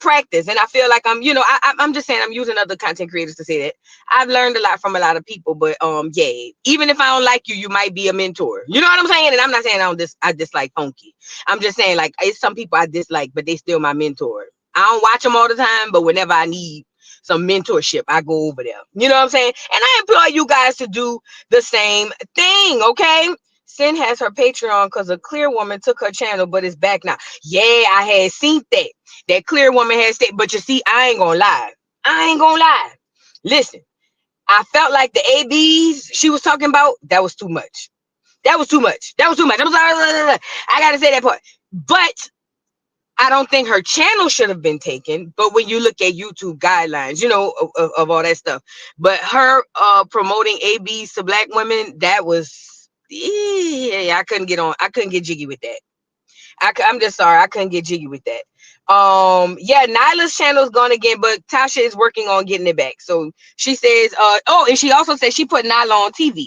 practice. And I feel like I'm, I'm just saying, I'm using other content creators to say that I've learned a lot from a lot of people. But yeah, even if I don't like you, you might be a mentor. You know what I'm saying? And I'm not saying I dislike Funky. I'm just saying, like, it's some people I dislike, but they still my mentor. I don't watch them all the time, but whenever I need some mentorship, I go over there. You know what I'm saying? And I implore you guys to do the same thing, okay? Sin has her Patreon because a clear woman took her channel, but it's back now. Yeah, I had seen that. That clear woman has stayed, but you see, I ain't gonna lie. Listen, I felt like the ABs she was talking about, that was too much. I'm sorry, I gotta say that part. But I don't think her channel should have been taken. But when you look at YouTube guidelines, of all that stuff. But her promoting ABs to black women, that was, yeah, I couldn't get jiggy with that. I'm just sorry, I couldn't get jiggy with that. Yeah, Nyla's channel's gone again, but Tasha is working on getting it back. So she says, and she also said she put Nyla on TV.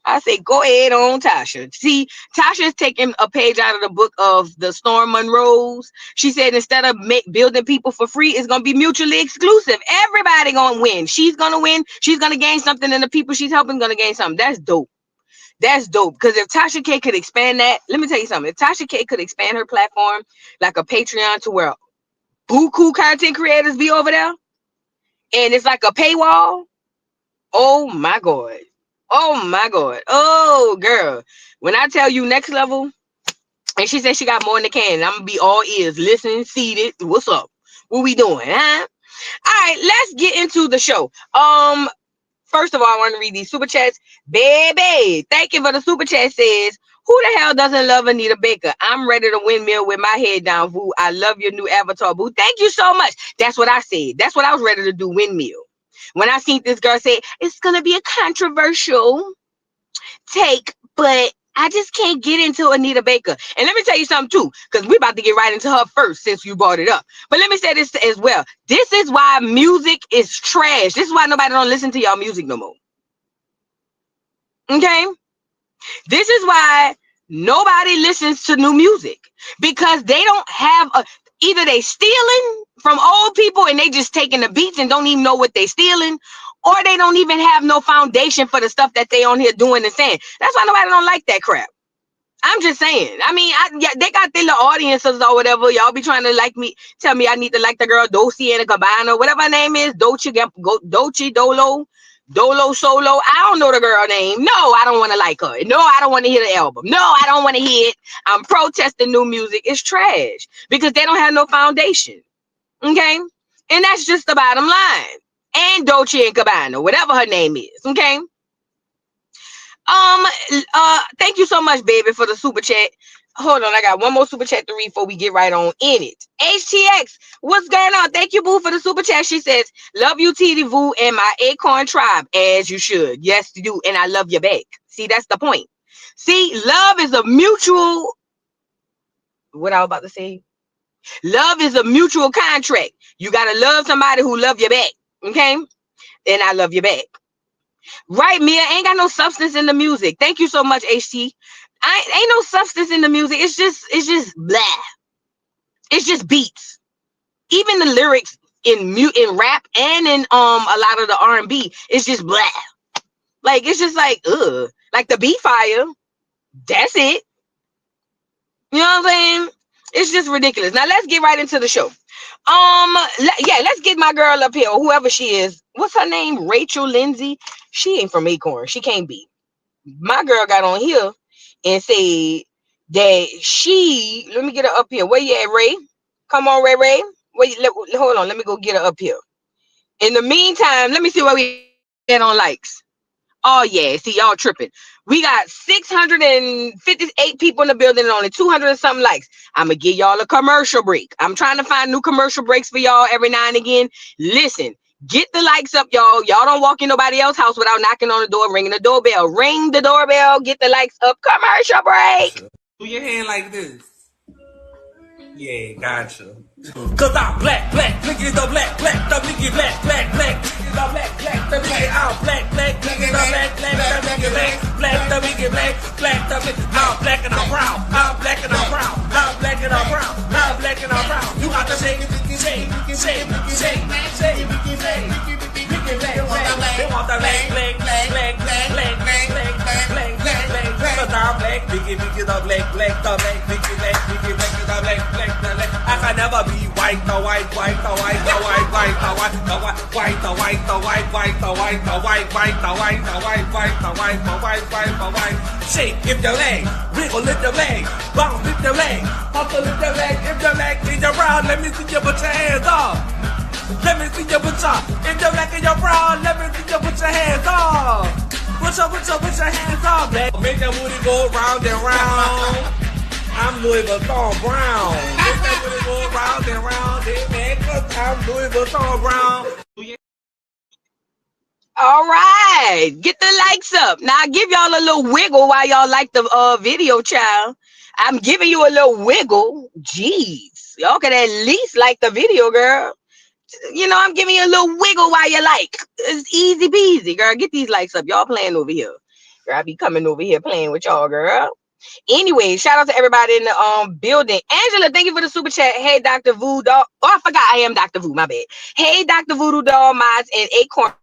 I say, go ahead on, Tasha. See, Tasha's taking a page out of the book of the Storm Monroes. She said instead of building people for free, it's going to be mutually exclusive. Everybody going to win. She's going to win. She's going to gain something, and the people she's helping going to gain something. That's dope. That's dope. Because if Tasha K could expand that, let me tell you something. If Tasha K could expand her platform like a Patreon to where buku content creators be over there, and it's like a paywall, oh my God. Oh my God. Oh girl. When I tell you next level, and she said she got more in the can, I'm gonna be all ears, listening, seated. What's up? What we doing? Huh? All right, let's get into the show. First of all, I want to read these super chats. Baby, thank you for the super chat. Says, who the hell doesn't love Anita Baker? I'm ready to windmill with my head down, boo. I love your new avatar, boo. Thank you so much. That's what I said. That's what I was ready to do, windmill. When I seen this girl say, it's going to be a controversial take, but I just can't get into Anita Baker. And let me tell you something too, because we're about to get right into her first since you brought it up. But let me say this as well. This is why music is trash. This is why nobody don't listen to y'all music no more. Okay? This is why nobody listens to new music, because they don't have either they stealing from old people and they just taking the beats and don't even know what they stealing, or they don't even have no foundation for the stuff that they on here doing and saying. That's why nobody don't like that crap. I'm just saying. I mean, they got their little audiences or whatever. Y'all be trying to like me, tell me I need to like the girl Joce and Cabana, whatever her name is, Dolo Solo. I don't know the girl name. No, I don't want to like her. No, I don't want to hear the album. No, I don't want to hear it. I'm protesting new music. It's trash because they don't have no foundation. Okay? And that's just the bottom line. And Dolce and Cabana, whatever her name is. Okay? Thank you so much, baby, for the super chat. Hold on, I got one more super chat to read before we get right on in it. HTX, what's going on? Thank you, boo, for the super chat. She says, love you, TD Vu, and my Acorn tribe, as you should. Yes, you do, and I love you back. See, that's the point. See, love is a mutual, what I was about to say? Love is a mutual contract. You got to love somebody who love you back, okay? And I love you back. Right, Mia, ain't got no substance in the music. Thank you so much, HT. Ain't no substance in the music. It's just blah. It's just beats. Even the lyrics in rap and in a lot of the R&B, it's just blah. Like it's just like like the beat fire. That's it. You know what I'm saying? It's just ridiculous. Now let's get right into the show. Let's get my girl up here, or whoever she is. What's her name? Rachel Lindsay. She ain't from Acorn. She can't be. My girl got on here and said that she, let me get her up here. Where you at, Ray? Come on, Ray. Hold on, let me go get her up here. In the meantime, let me see where we at on likes. Oh yeah, see y'all tripping. We got 658 people in the building and only 200 and something likes. I'm gonna give y'all a commercial break. I'm trying to find new commercial breaks for y'all every now and again. Listen, get the likes up, y'all. Y'all don't walk in nobody else's house without knocking on the door, ringing the doorbell. Ring the doorbell, get the likes up. Commercial break. Do your hand like this. Yeah, gotcha. Cause I'm black, look at the black, the nigga black, look at the black, the nigga I'm black, look at the black, the nigga black, the nigga black, the nigga I'm black and I'm brown, I'm black and I'm brown, I'm black and I'm brown, I'm black and I'm brown. You got to shake it. shake, shake, shake, shake, shake. They want that leg, leg, leg, leg, leg, leg, leg, leg, leg, leg, leg, leg. The leg, biggie, biggie, the leg, leg, the leg, biggie, leg, biggie, leg, the leg, leg, the leg. I can never be white, the white, white, the white, the white, white, the white, the white, the white, the white, white, the white, the white, white, the white, the white, white, the white, the white, white, the white. Shake, if your leg, wiggle, lift your leg, bounce, lift your leg, hustle, lift your leg, if your leg is around, let me see you put your hands up. Let me see you put your, if your leg is around, let me see you put your hands up. Put your hands up, man. Make that booty go round and round. I'm Louis Vuitton Brown. Make that booty go round and round, man, cause I'm Louis Vuitton Brown. All right, get the likes up. Now I give y'all a little wiggle while y'all like the video, child. I'm giving you a little wiggle. Jeez, y'all can at least like the video, girl. You know, I'm giving you a little wiggle while you like. It's easy peasy, girl. Get these likes up. Y'all playing over here. Girl, I be coming over here playing with y'all, girl. Anyway, shout out to everybody in the building. Angela, thank you for the super chat. Hey, Dr. Voodoo. Oh, I forgot I am Dr. Voodoo. My bad. Hey, Dr. Voodoo Doll, Mods, and Acorn.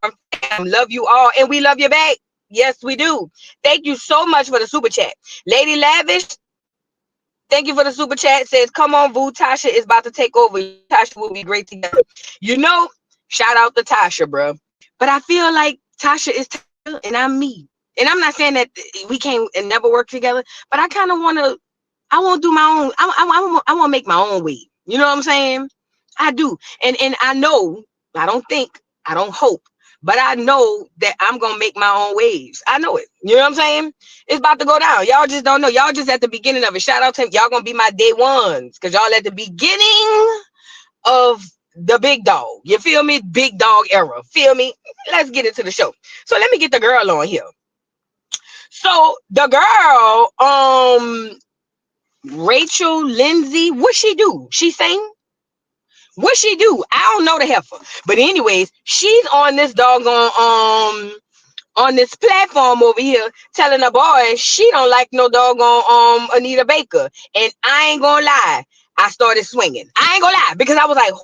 Love you all, and we love you back. Yes, we do. Thank you so much for the super chat. Lady Lavish, thank you for the super chat. Says, come on, Voo. Tasha is about to take over. Tasha will be great together. You know, shout out to Tasha, bro. But I feel like Tasha is Tasha and I'm me. And I'm not saying that we can't and never work together, but I kind of want to, I want to do my own, I want to make my own way. You know what I'm saying? I do. And I know, I don't hope, but I know that I'm going to make my own waves. I know it. You know what I'm saying? It's about to go down. Y'all just don't know. Y'all just at the beginning of it. Shout out to y'all going to be my day ones because y'all at the beginning of the big dog. You feel me? Big dog era. Feel me? Let's get into the show. So let me get the girl on here. So the girl, Rachel Lindsay, what she do? She sing? What she do? I don't know the heifer. But anyways, she's on this doggone, on this platform over here telling her boy she don't like no doggone, Anita Baker. And I ain't gonna lie. I started swinging. I ain't gonna lie because I was like,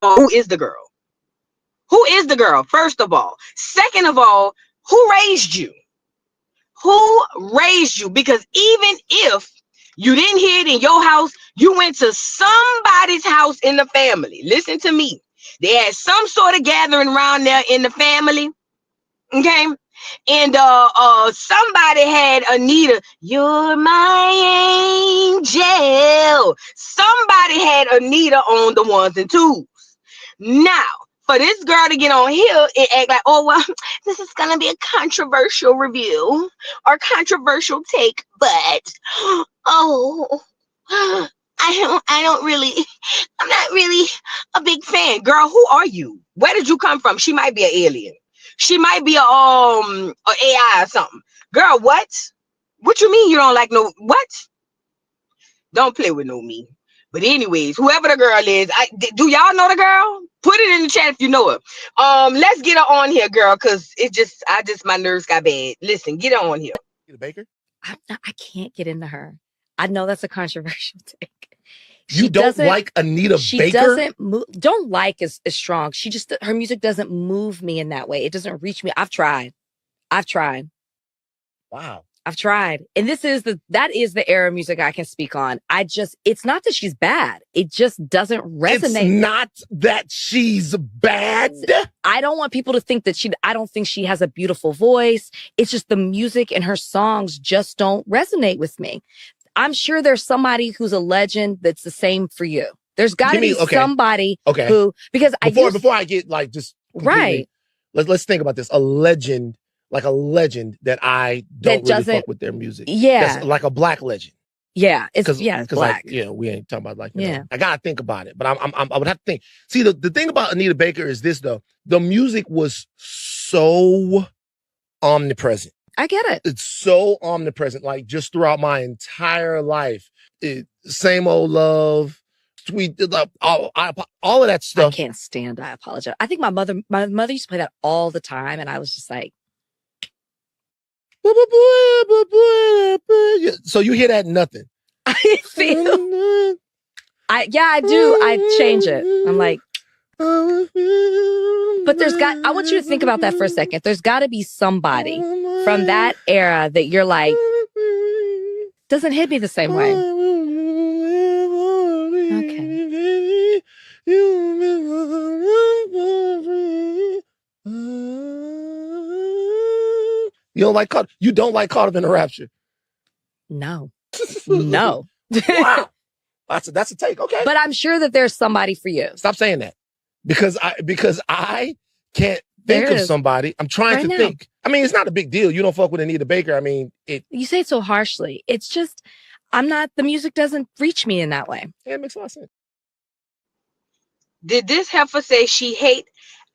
who is the girl? Who is the girl? First of all. Second of all, who raised you? Who raised you? Because even if you didn't hear it in your house, you went to somebody's house in the family. Listen to me. They had some sort of gathering around there in the family. Okay. And somebody had Anita, you're my angel. Somebody had Anita on the ones and twos. Now, for this girl to get on here and act like, oh, well, this is going to be a controversial review or controversial take, but, oh, I'm not really a big fan. Girl, who are you? Where did you come from? She might be an alien. She might be a AI or something. Girl, what? What you mean you don't like no, what? Don't play with no me. But anyways, whoever the girl is, do y'all know the girl? Put it in the chat if you know her. Let's get her on here, girl, because my nerves got bad. Listen, get her on here. Baker? I can't get into her. I know that's a controversial take. You don't like Anita Baker? She doesn't move. Don't like is strong. She just, her music doesn't move me in that way. It doesn't reach me. I've tried. Wow. I've tried. And that is the era of music I can speak on. It's not that she's bad. It just doesn't resonate. It's not that she's bad. I don't want people to think that I don't think she has a beautiful voice. It's just the music and her songs just don't resonate with me. I'm sure there's somebody who's a legend that's the same for you. There's got to be somebody who, because before I get like just right. Let's think about this. A legend that I don't really fuck with their music. Yeah. That's like a black legend. Yeah. It's black. Like, we ain't talking about like, you know, I gotta think about it, but I would have to think. See, the thing about Anita Baker is this though. The music was so omnipresent. I get it. It's so omnipresent, like just throughout my entire life. Same old love, sweet, all of that stuff. I can't stand I apologize. I think my mother used to play that all the time, and I was just like, so you hear that nothing. I feel I do. I change it. I'm like, but I want you to think about that for a second. There's got to be somebody from that era that you're like, doesn't hit me the same way. Okay. You don't like Caught Up in a Rapture? No. No. Wow. That's a take. Okay. But I'm sure that there's somebody for you. Stop saying that. Because I can't think of somebody. I'm trying to think. I mean, it's not a big deal. You don't fuck with Anita Baker. I mean, you say it so harshly. It's just, the music doesn't reach me in that way. Yeah, it makes a lot of sense. Did this heifer say she hate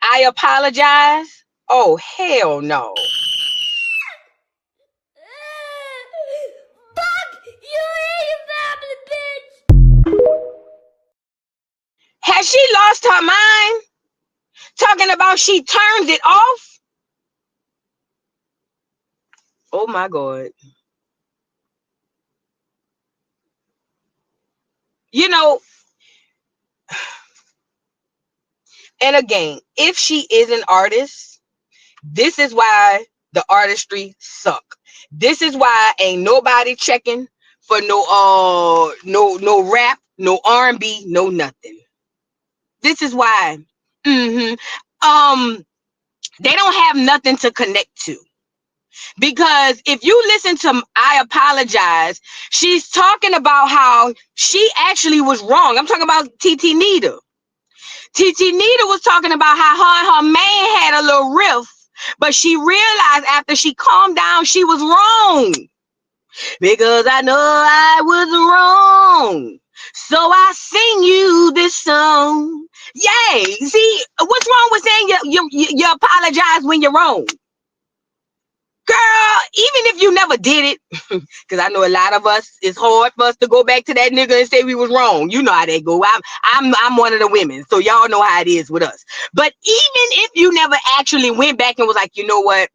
I apologize? Oh, hell no. Fuck you and your family, bitch! Has she lost her mind? Talking about she turned it off? Oh my God. You know, and again, if she is an artist, this is why the artistry suck. This is why ain't nobody checking for no rap, no R&B, no nothing. This is why. They don't have nothing to connect to. Because if you listen to I Apologize, she's talking about how she actually was wrong. I'm talking about TT Nita. TT Nita was talking about how her and her man had a little riff, but she realized after she calmed down, she was wrong. Because I know I was wrong. So I sing you this song. Yay. See, what's wrong with saying you apologize when you're wrong? Girl, even if you never did it, because I know a lot of us, it's hard for us to go back to that nigga and say we was wrong. You know how they go. I'm one of the women, so y'all know how it is with us. But even if you never actually went back and was like, you know what,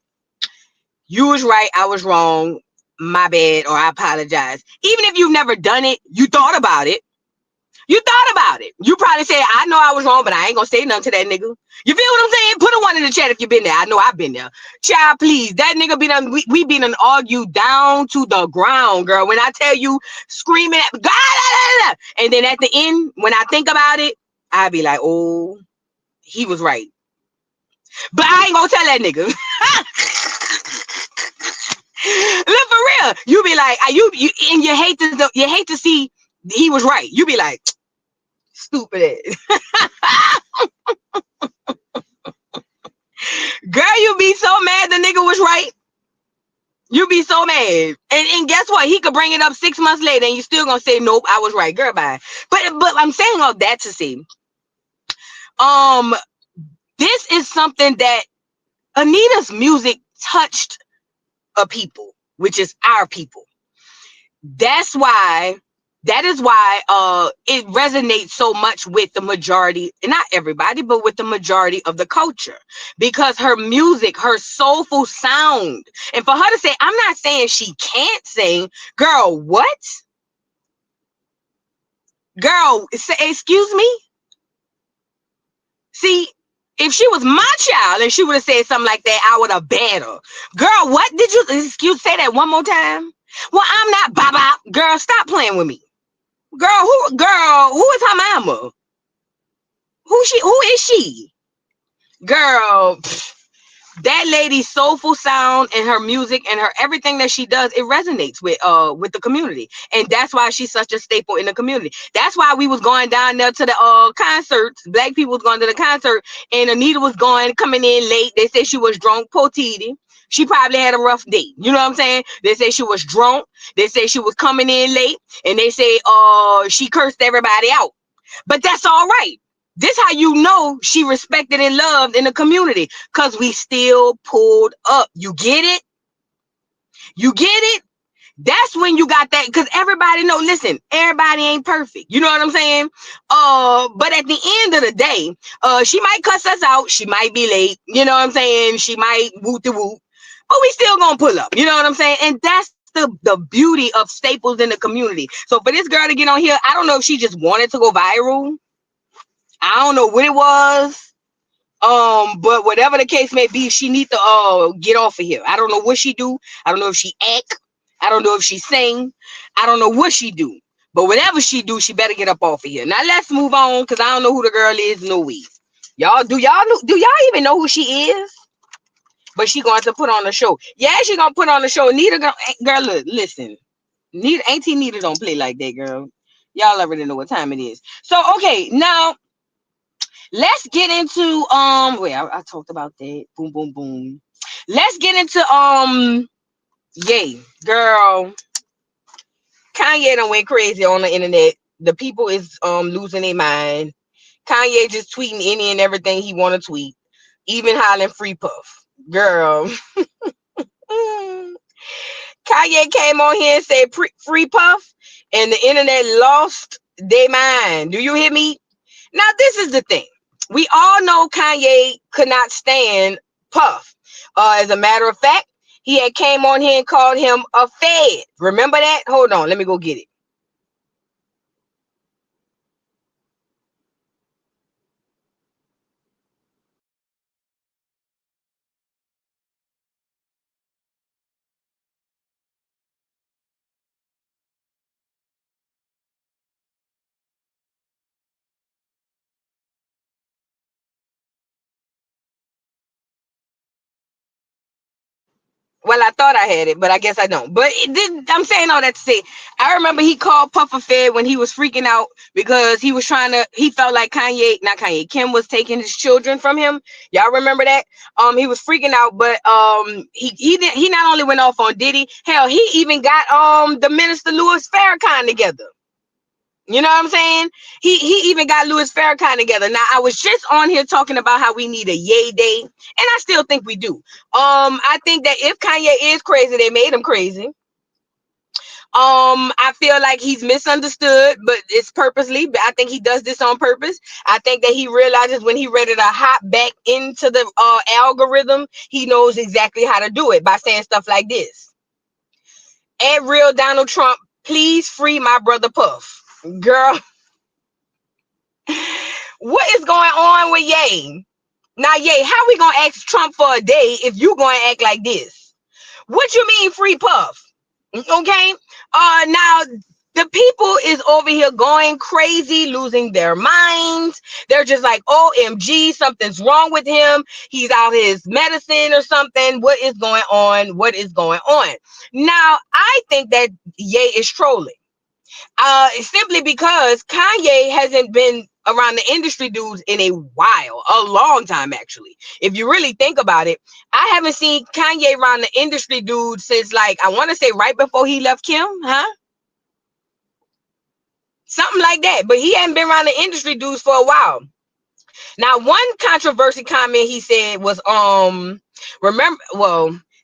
you was right, I was wrong, my bad, or I apologize. Even if you've never done it, you thought about it. You thought about it. You probably said, I know I was wrong, but I ain't gonna say nothing to that nigga. You feel what I'm saying? Put a one in the chat if you've been there. I know I've been there. Child, please. That nigga be done. We been done argue down to the ground, girl. When I tell you, screaming at God, and then at the end, when I think about it, I be like, oh, he was right. But I ain't gonna tell that nigga. Look, for real. You be like, you hate to see he was right. You be like, stupid ass. Girl, you be so mad the nigga was right. You be so mad. And guess what? He could bring it up 6 months later and you still gonna say, nope, I was right. Girl, bye. But I'm saying all that to say, this is something that Anita's music touched a people, which is our people. That is why it resonates so much with the majority, not everybody, but with the majority of the culture, because her music, her soulful sound, and for her to say, I'm not saying she can't sing, girl, what? Girl, say, excuse me? See, if she was my child and she would have said something like that, I would have banned her. Girl, what did you, say that one more time? Well, I'm not Baba. Girl, stop playing with me. Girl, who is her mama? Who is she? Girl, that lady's soulful sound and her music and her everything that she does, it resonates with the community. And that's why she's such a staple in the community. That's why we was going down there to the concerts. Black people was going to the concert and Anita was coming in late. They said she was drunk, poor Titi. She probably had a rough day. You know what I'm saying? They say she was drunk. They say she was coming in late. And they say she cursed everybody out. But that's all right. This how you know she respected and loved in the community. Because we still pulled up. You get it? You get it? That's when you got that. Because everybody know, listen, everybody ain't perfect. You know what I'm saying? But at the end of the day, she might cuss us out. She might be late. You know what I'm saying? She might whoop the whoop. But we still gonna pull up. You know what I'm saying? And that's the beauty of staples in the community. So for this girl to get on here, I don't know if she just wanted to go viral. I don't know what it was. But whatever the case may be, she need to get off of here. I don't know what she do. I don't know if she act. I don't know if she sing. I don't know what she do. But whatever she do, she better get up off of here. Now let's move on, because I don't know who the girl is. No way. Y'all do y'all even know who she is? But she going to put on the show. Yeah, she gonna put on the show. Nita girl, look, listen. Nita, Auntie Nita don't play like that, girl. Y'all already know what time it is. So okay, now let's get into wait, I talked about that. Boom, boom, boom. Let's get into yay, girl. Kanye done went crazy on the internet. The people is losing their mind. Kanye just tweeting any and everything he want to tweet, even hollering free puff. Girl. Kanye came on here and said free puff, and the internet lost their mind. Do you hear me? Now, this is the thing. We all know Kanye could not stand Puff. As a matter of fact, he had came on here and called him a fed. Remember that? Hold on. Let me go get it. Well, I thought I had it, but I guess I don't. But I'm saying all that to say, I remember he called Puff a fed when he was freaking out because he felt like Kim was taking his children from him. Y'all remember that? He was freaking out, but he not only went off on Diddy, hell, he even got the Minister Louis Farrakhan together. You know what I'm saying? He even got Louis Farrakhan together. Now, I was just on here talking about how we need a yay day, and I still think we do. I think that if Kanye is crazy, they made him crazy. I feel like he's misunderstood, but it's purposely. But I think he does this on purpose. I think that he realizes when he ready to hop back into the algorithm, he knows exactly how to do it by saying stuff like this. At real Donald Trump, please free my brother Puff. Girl, what is going on with Ye? Now, Ye, how we gonna ask Trump for a day if you gonna act like this? What you mean free Puff? Okay. Now the people is over here going crazy, losing their minds. They're just like, OMG, something's wrong with him. He's out his medicine or something. What is going on? What is going on? Now, I think that Ye is trolling. Simply because Kanye hasn't been around the industry dudes in a while, a long time actually. If you really think about it, I haven't seen Kanye around the industry dudes since, like, I want to say right before he left Kim, huh? Something like that. But he hadn't been around the industry dudes for a while. Now, one controversy comment he said was,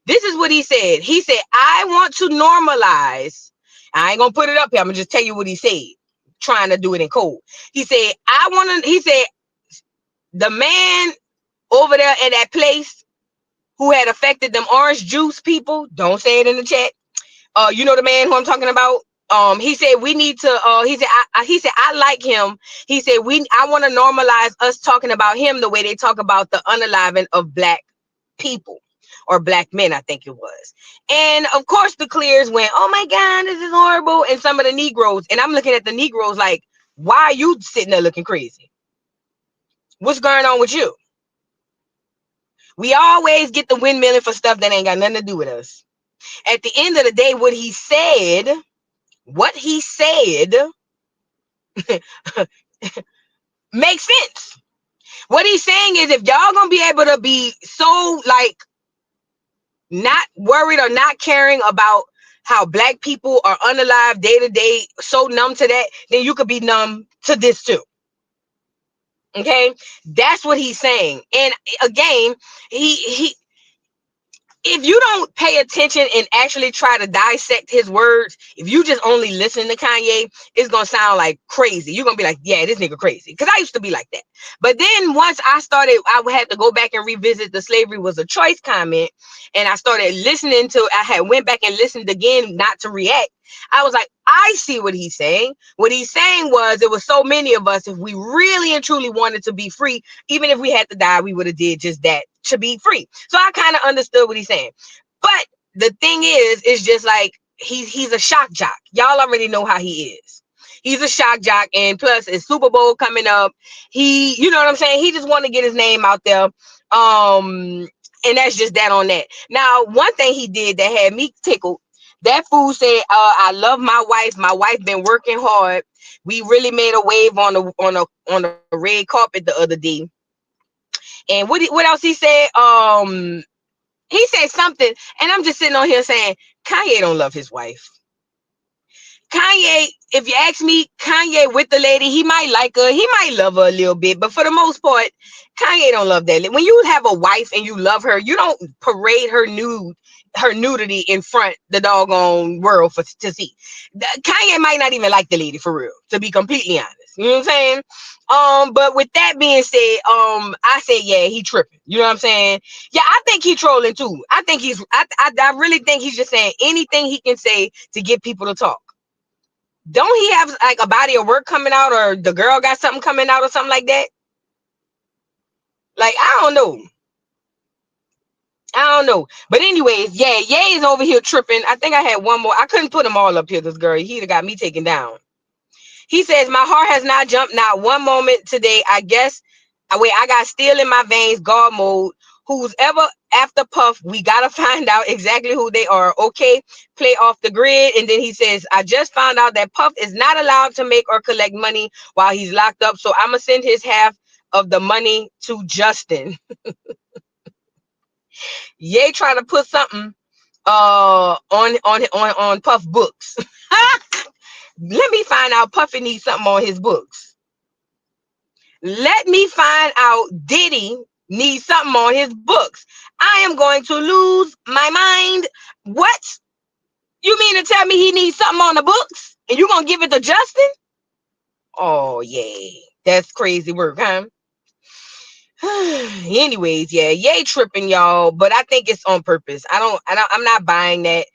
this is what he said. He said, I want to normalize. I ain't gonna put it up here. I'm gonna just tell you what he said, trying to do it in code. He said, the man over there at that place who had affected them orange juice people, don't say it in the chat. You know the man who I'm talking about? He said we need to he said I like him. He said I want to normalize us talking about him the way they talk about the unaliving of black people. Or black men, I think it was. And of course the clears went, oh my God, this is horrible. And some of the Negroes, and I'm looking at the Negroes like, why are you sitting there looking crazy? What's going on with you? We always get the windmilling for stuff that ain't got nothing to do with us. At the end of the day, what he said makes sense. What he's saying is, if y'all gonna be able to be so like not worried or not caring about how black people are unalive day to day, so numb to that, then you could be numb to this too. Okay, that's what he's saying. And again, he if you don't pay attention and actually try to dissect his words, if you just only listen to Kanye, it's gonna sound like crazy. You're gonna be like, yeah, this nigga crazy. Because I used to be like that. But then once I had to go back and revisit the slavery was a choice comment, and I started listening to, I had went back and listened again, not to react. I was like, I see what he's saying. What he's saying was, it was so many of us, if we really and truly wanted to be free, even if we had to die, we would have did just that to be free. So I kind of understood what he's saying. But the thing is just like, he's a shock jock. Y'all already know how he is. He's a shock jock, and plus it's Super Bowl coming up. You know what I'm saying? He just want to get his name out there. And that's just that on that. Now, one thing he did that had me tickled, that fool said, I love my wife. My wife been working hard. We really made a wave on the red carpet the other day. And what else he said? He said something, and I'm just sitting on here saying, Kanye don't love his wife. Kanye, if you ask me, Kanye with the lady, he might like her, he might love her a little bit, but for the most part, Kanye don't love that. When you have a wife and you love her, you don't parade her nudity in front the doggone world to see. Kanye might not even like the lady for real, to be completely honest. You know what I'm saying? But with that being said, I say, yeah, he tripping. You know what I'm saying? Yeah, I think he trolling too. I think I really think he's just saying anything he can say to get people to talk. Don't he have like a body of work coming out, or the girl got something coming out or something like that? Like, I don't know. But anyways, yeah, Ye is over here tripping. I think I had one more. I couldn't put them all up here, this girl. He'd have got me taken down. He says, my heart has not jumped not one moment today. I guess, I got steel in my veins, God mode. Who's ever after Puff, we got to find out exactly who they are. Okay, play off the grid. And then he says, I just found out that Puff is not allowed to make or collect money while he's locked up. So I'm going to send his half of the money to Justin. Ye trying to put something on Puff books. Let me find out Puffy needs something on his books. Let me find out Diddy needs something on his books. I am going to lose my mind. What? You mean to tell me he needs something on the books and you're going to give it to Justin? Oh, yeah. That's crazy work, huh? Anyways, yeah, Ye tripping, y'all, but I think it's on purpose. I'm not buying that.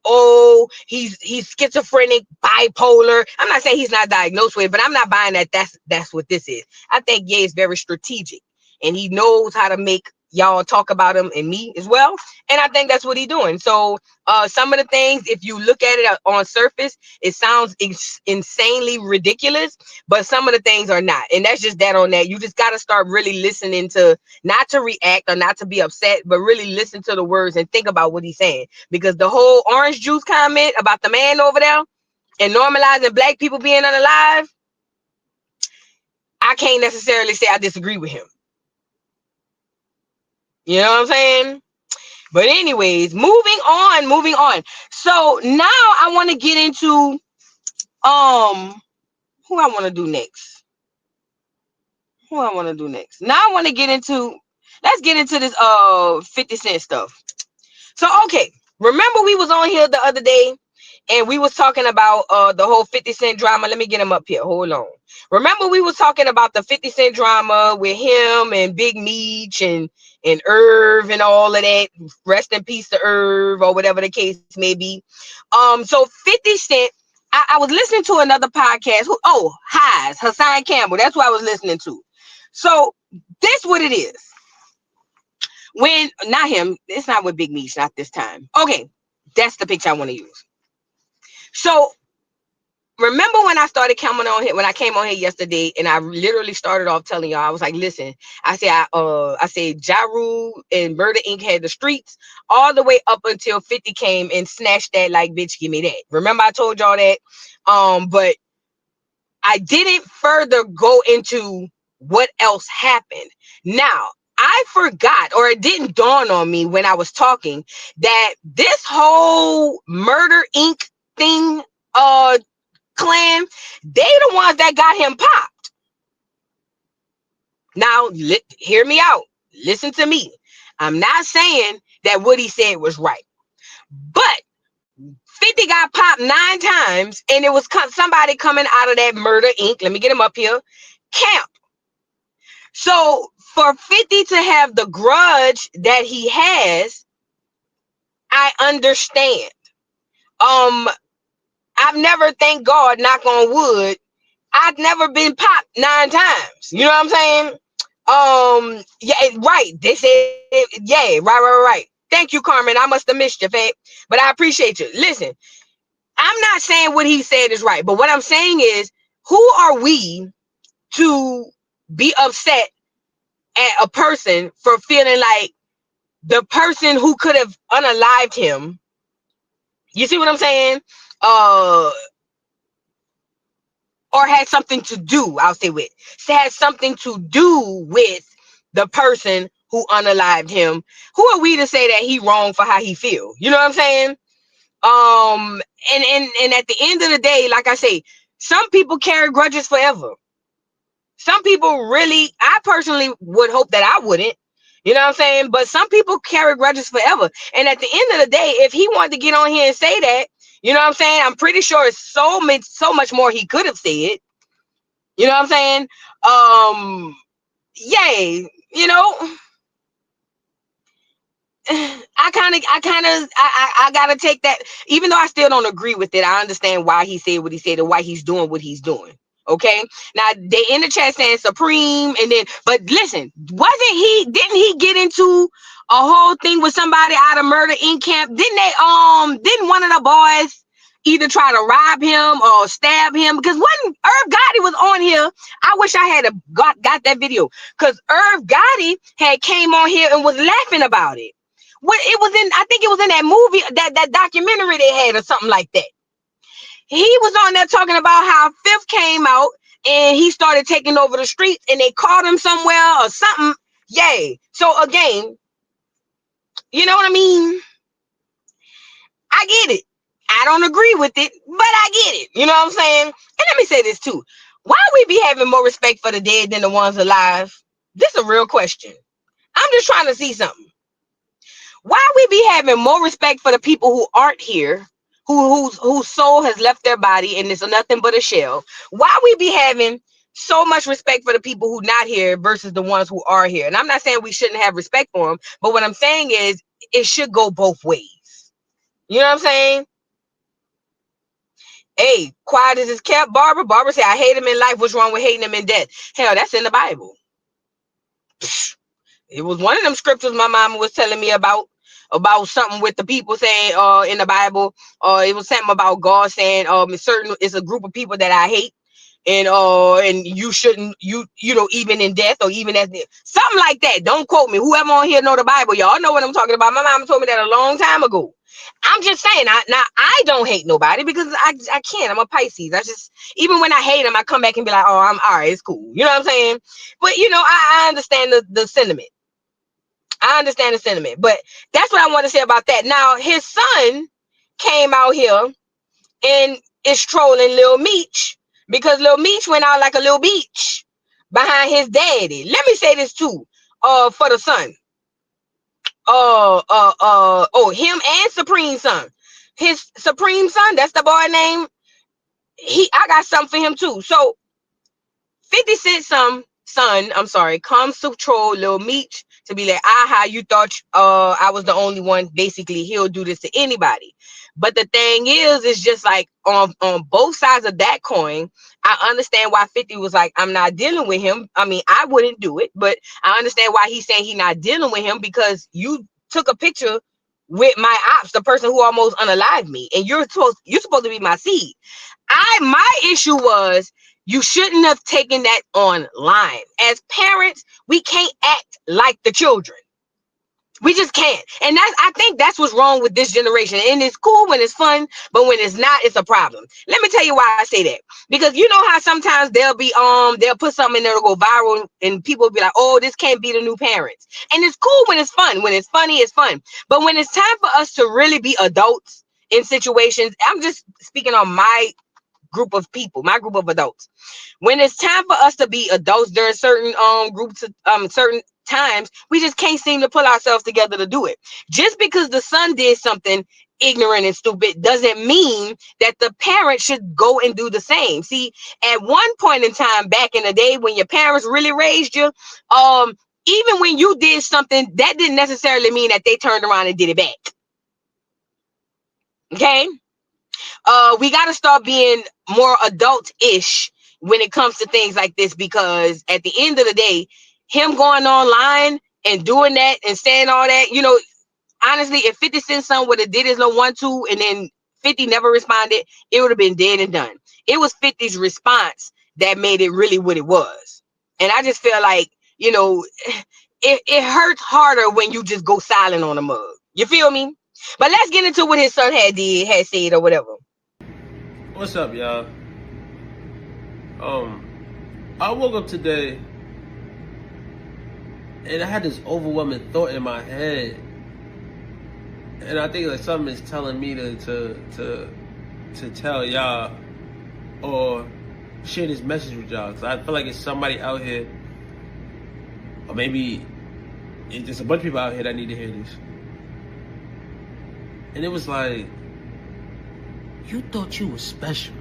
Oh, he's schizophrenic, bipolar. I'm not saying he's not diagnosed with it, but I'm not buying that that's what this is. I think Ye is very strategic, and he knows how to make y'all talk about him and me as well. And I think that's what he's doing. So some of the things, if you look at it on surface, it sounds insanely ridiculous, but some of the things are not. And that's just that on that. You just got to start really listening to, not to react or not to be upset, but really listen to the words and think about what he's saying. Because the whole orange juice comment about the man over there and normalizing black people being unalive, I can't necessarily say I disagree with him. You know what I'm saying? But anyways, moving on. So now I want to get into who I want to do next. Now I want to get into, let's get into this 50 Cent stuff. So okay, remember we was on here the other day and we was talking about the whole 50 Cent drama. Let me get him up here. Hold on. Remember we was talking about the 50 Cent drama with him and Big Meech and Irv and all of that. Rest in peace to Irv, or whatever the case may be. So 50 Cent, I was listening to another podcast. Hassan Campbell. That's what I was listening to. So this what it is. When, not him, it's not with Big Meech, not this time. Okay, that's the picture I want to use. So remember when I started coming on here, when I came on here yesterday, and I literally started off telling y'all, I was like, listen, I said Ja Rule and Murder Inc. had the streets all the way up until 50 came and snatched that, like, bitch, give me that. Remember I told y'all that? But I didn't further go into what else happened. Now, I forgot, or it didn't dawn on me when I was talking, that this whole Murder Inc. thing, clan, they the ones that got him popped. Now, hear me out. Listen to me. I'm not saying that what he said was right. But 50 got popped 9 times, and it was somebody coming out of that Murder Inc. Let me get him up here. Camp. So for 50 to have the grudge that he has, I understand. I've never, thank God, knock on wood, I've never been popped 9 times. You know what I'm saying? Yeah, right. They said, yeah, right. Thank you, Carmen. I must have missed your fact, but I appreciate you. Listen, I'm not saying what he said is right, but what I'm saying is, who are we to be upset at a person for feeling like the person who could have unalived him, you see what I'm saying? Or had something to do, I'll say with, had something to do with the person who unalived him. Who are we to say that he wrong for how he feel? You know what I'm saying? And at the end of the day, like I say, some people carry grudges forever. Some people really, I personally would hope that I wouldn't. You know what I'm saying? But some people carry grudges forever. And at the end of the day, if he wanted to get on here and say that, you know what I'm saying? I'm pretty sure it's so much more he could have said. You know what I'm saying? Yay, you know. I gotta take that, even though I still don't agree with it. I understand why he said what he said and why he's doing what he's doing. Okay, now they in the chat saying Supreme, and then, but listen, didn't he get into a whole thing with somebody out of Murder Inc. camp? Didn't one of the boys either try to rob him or stab him? Because when Irv Gotti was on here, I wish I had got that video, because Irv Gotti had came on here and was laughing about it. I think it was in that movie, that documentary they had or something like that. He was on there talking about how Fifth came out and he started taking over the streets and they caught him somewhere or something. Yay. So again, you know what I mean? I get it. I don't agree with it, but I get it. You know what I'm saying? And let me say this too. Why we be having more respect for the dead than the ones alive? This is a real question. I'm just trying to see something. Why we be having more respect for the people who aren't here, whose soul has left their body and it's nothing but a shell? Why we be having so much respect for the people who not here versus the ones who are here? And I'm not saying we shouldn't have respect for them, but what I'm saying is it should go both ways. You know what I'm saying? Hey, quiet as is kept, Barbara. Barbara said, I hate him in life. What's wrong with hating him in death? Hell, that's in the Bible. It was one of them scriptures my mama was telling me about something with the people saying in the Bible, it was something about God saying it's a group of people that I hate, and you shouldn't, you know, even in death or even as something like that. Don't quote me. Whoever on here know the Bible, y'all know what I'm talking about. My mama told me that a long time ago. I'm just saying, I don't hate nobody because I can't. I'm a Pisces. I just, even when I hate them, I come back and be like, oh, I'm all right, it's cool. You know what I'm saying? But you know, I understand the sentiment. I understand the sentiment, but that's what I want to say about that. Now, his son came out here and is trolling Lil Meech because Lil Meech went out like a little beach behind his daddy. Let me say this too, for the son. Him and Supreme son. His Supreme son, that's the boy name. I got something for him too. So 50 Cent comes to troll Lil Meech to be like, aha, you thought I was the only one. Basically, he'll do this to anybody. But the thing is just like on both sides of that coin, I understand why 50 was like, I'm not dealing with him. I mean, I wouldn't do it, but I understand why he's saying he's not dealing with him, because you took a picture with my ops, the person who almost unalived me, and you're supposed to be my seed. My issue was, you shouldn't have taken that online. As parents, we can't act like the children. We just can't. And I think that's what's wrong with this generation. And it's cool when it's fun, but when it's not, it's a problem. Let me tell you why I say that. Because you know how sometimes they'll put something in there to go viral and people will be like, oh, this can't be the new parents. And it's cool when it's fun. When it's funny, it's fun. But when it's time for us to really be adults in situations, I'm just speaking on my group of people, my group of adults. When it's time for us to be adults, there are certain groups of certain times we just can't seem to pull ourselves together to do it. Just because the son did something ignorant and stupid doesn't mean that the parent should go and do the same. See, at one point in time back in the day when your parents really raised you, even when you did something, that didn't necessarily mean that they turned around and did it back. Okay? We got to start being more adult-ish when it comes to things like this, because at the end of the day, him going online and doing that and saying all that, you know, honestly, if 50 Cent's son would have did his little 1-2 and then 50 never responded, it would have been dead and done. It was 50's response that made it really what it was. And I just feel like, you know, it hurts harder when you just go silent on a mug. You feel me? But let's get into what his son had said or whatever. What's up, y'all? I woke up today and I had this overwhelming thought in my head, and I think like something is telling me to tell y'all or share this message with y'all, because I feel like it's somebody out here, or maybe it's just a bunch of people out here that need to hear this. And it was like, you thought you were special.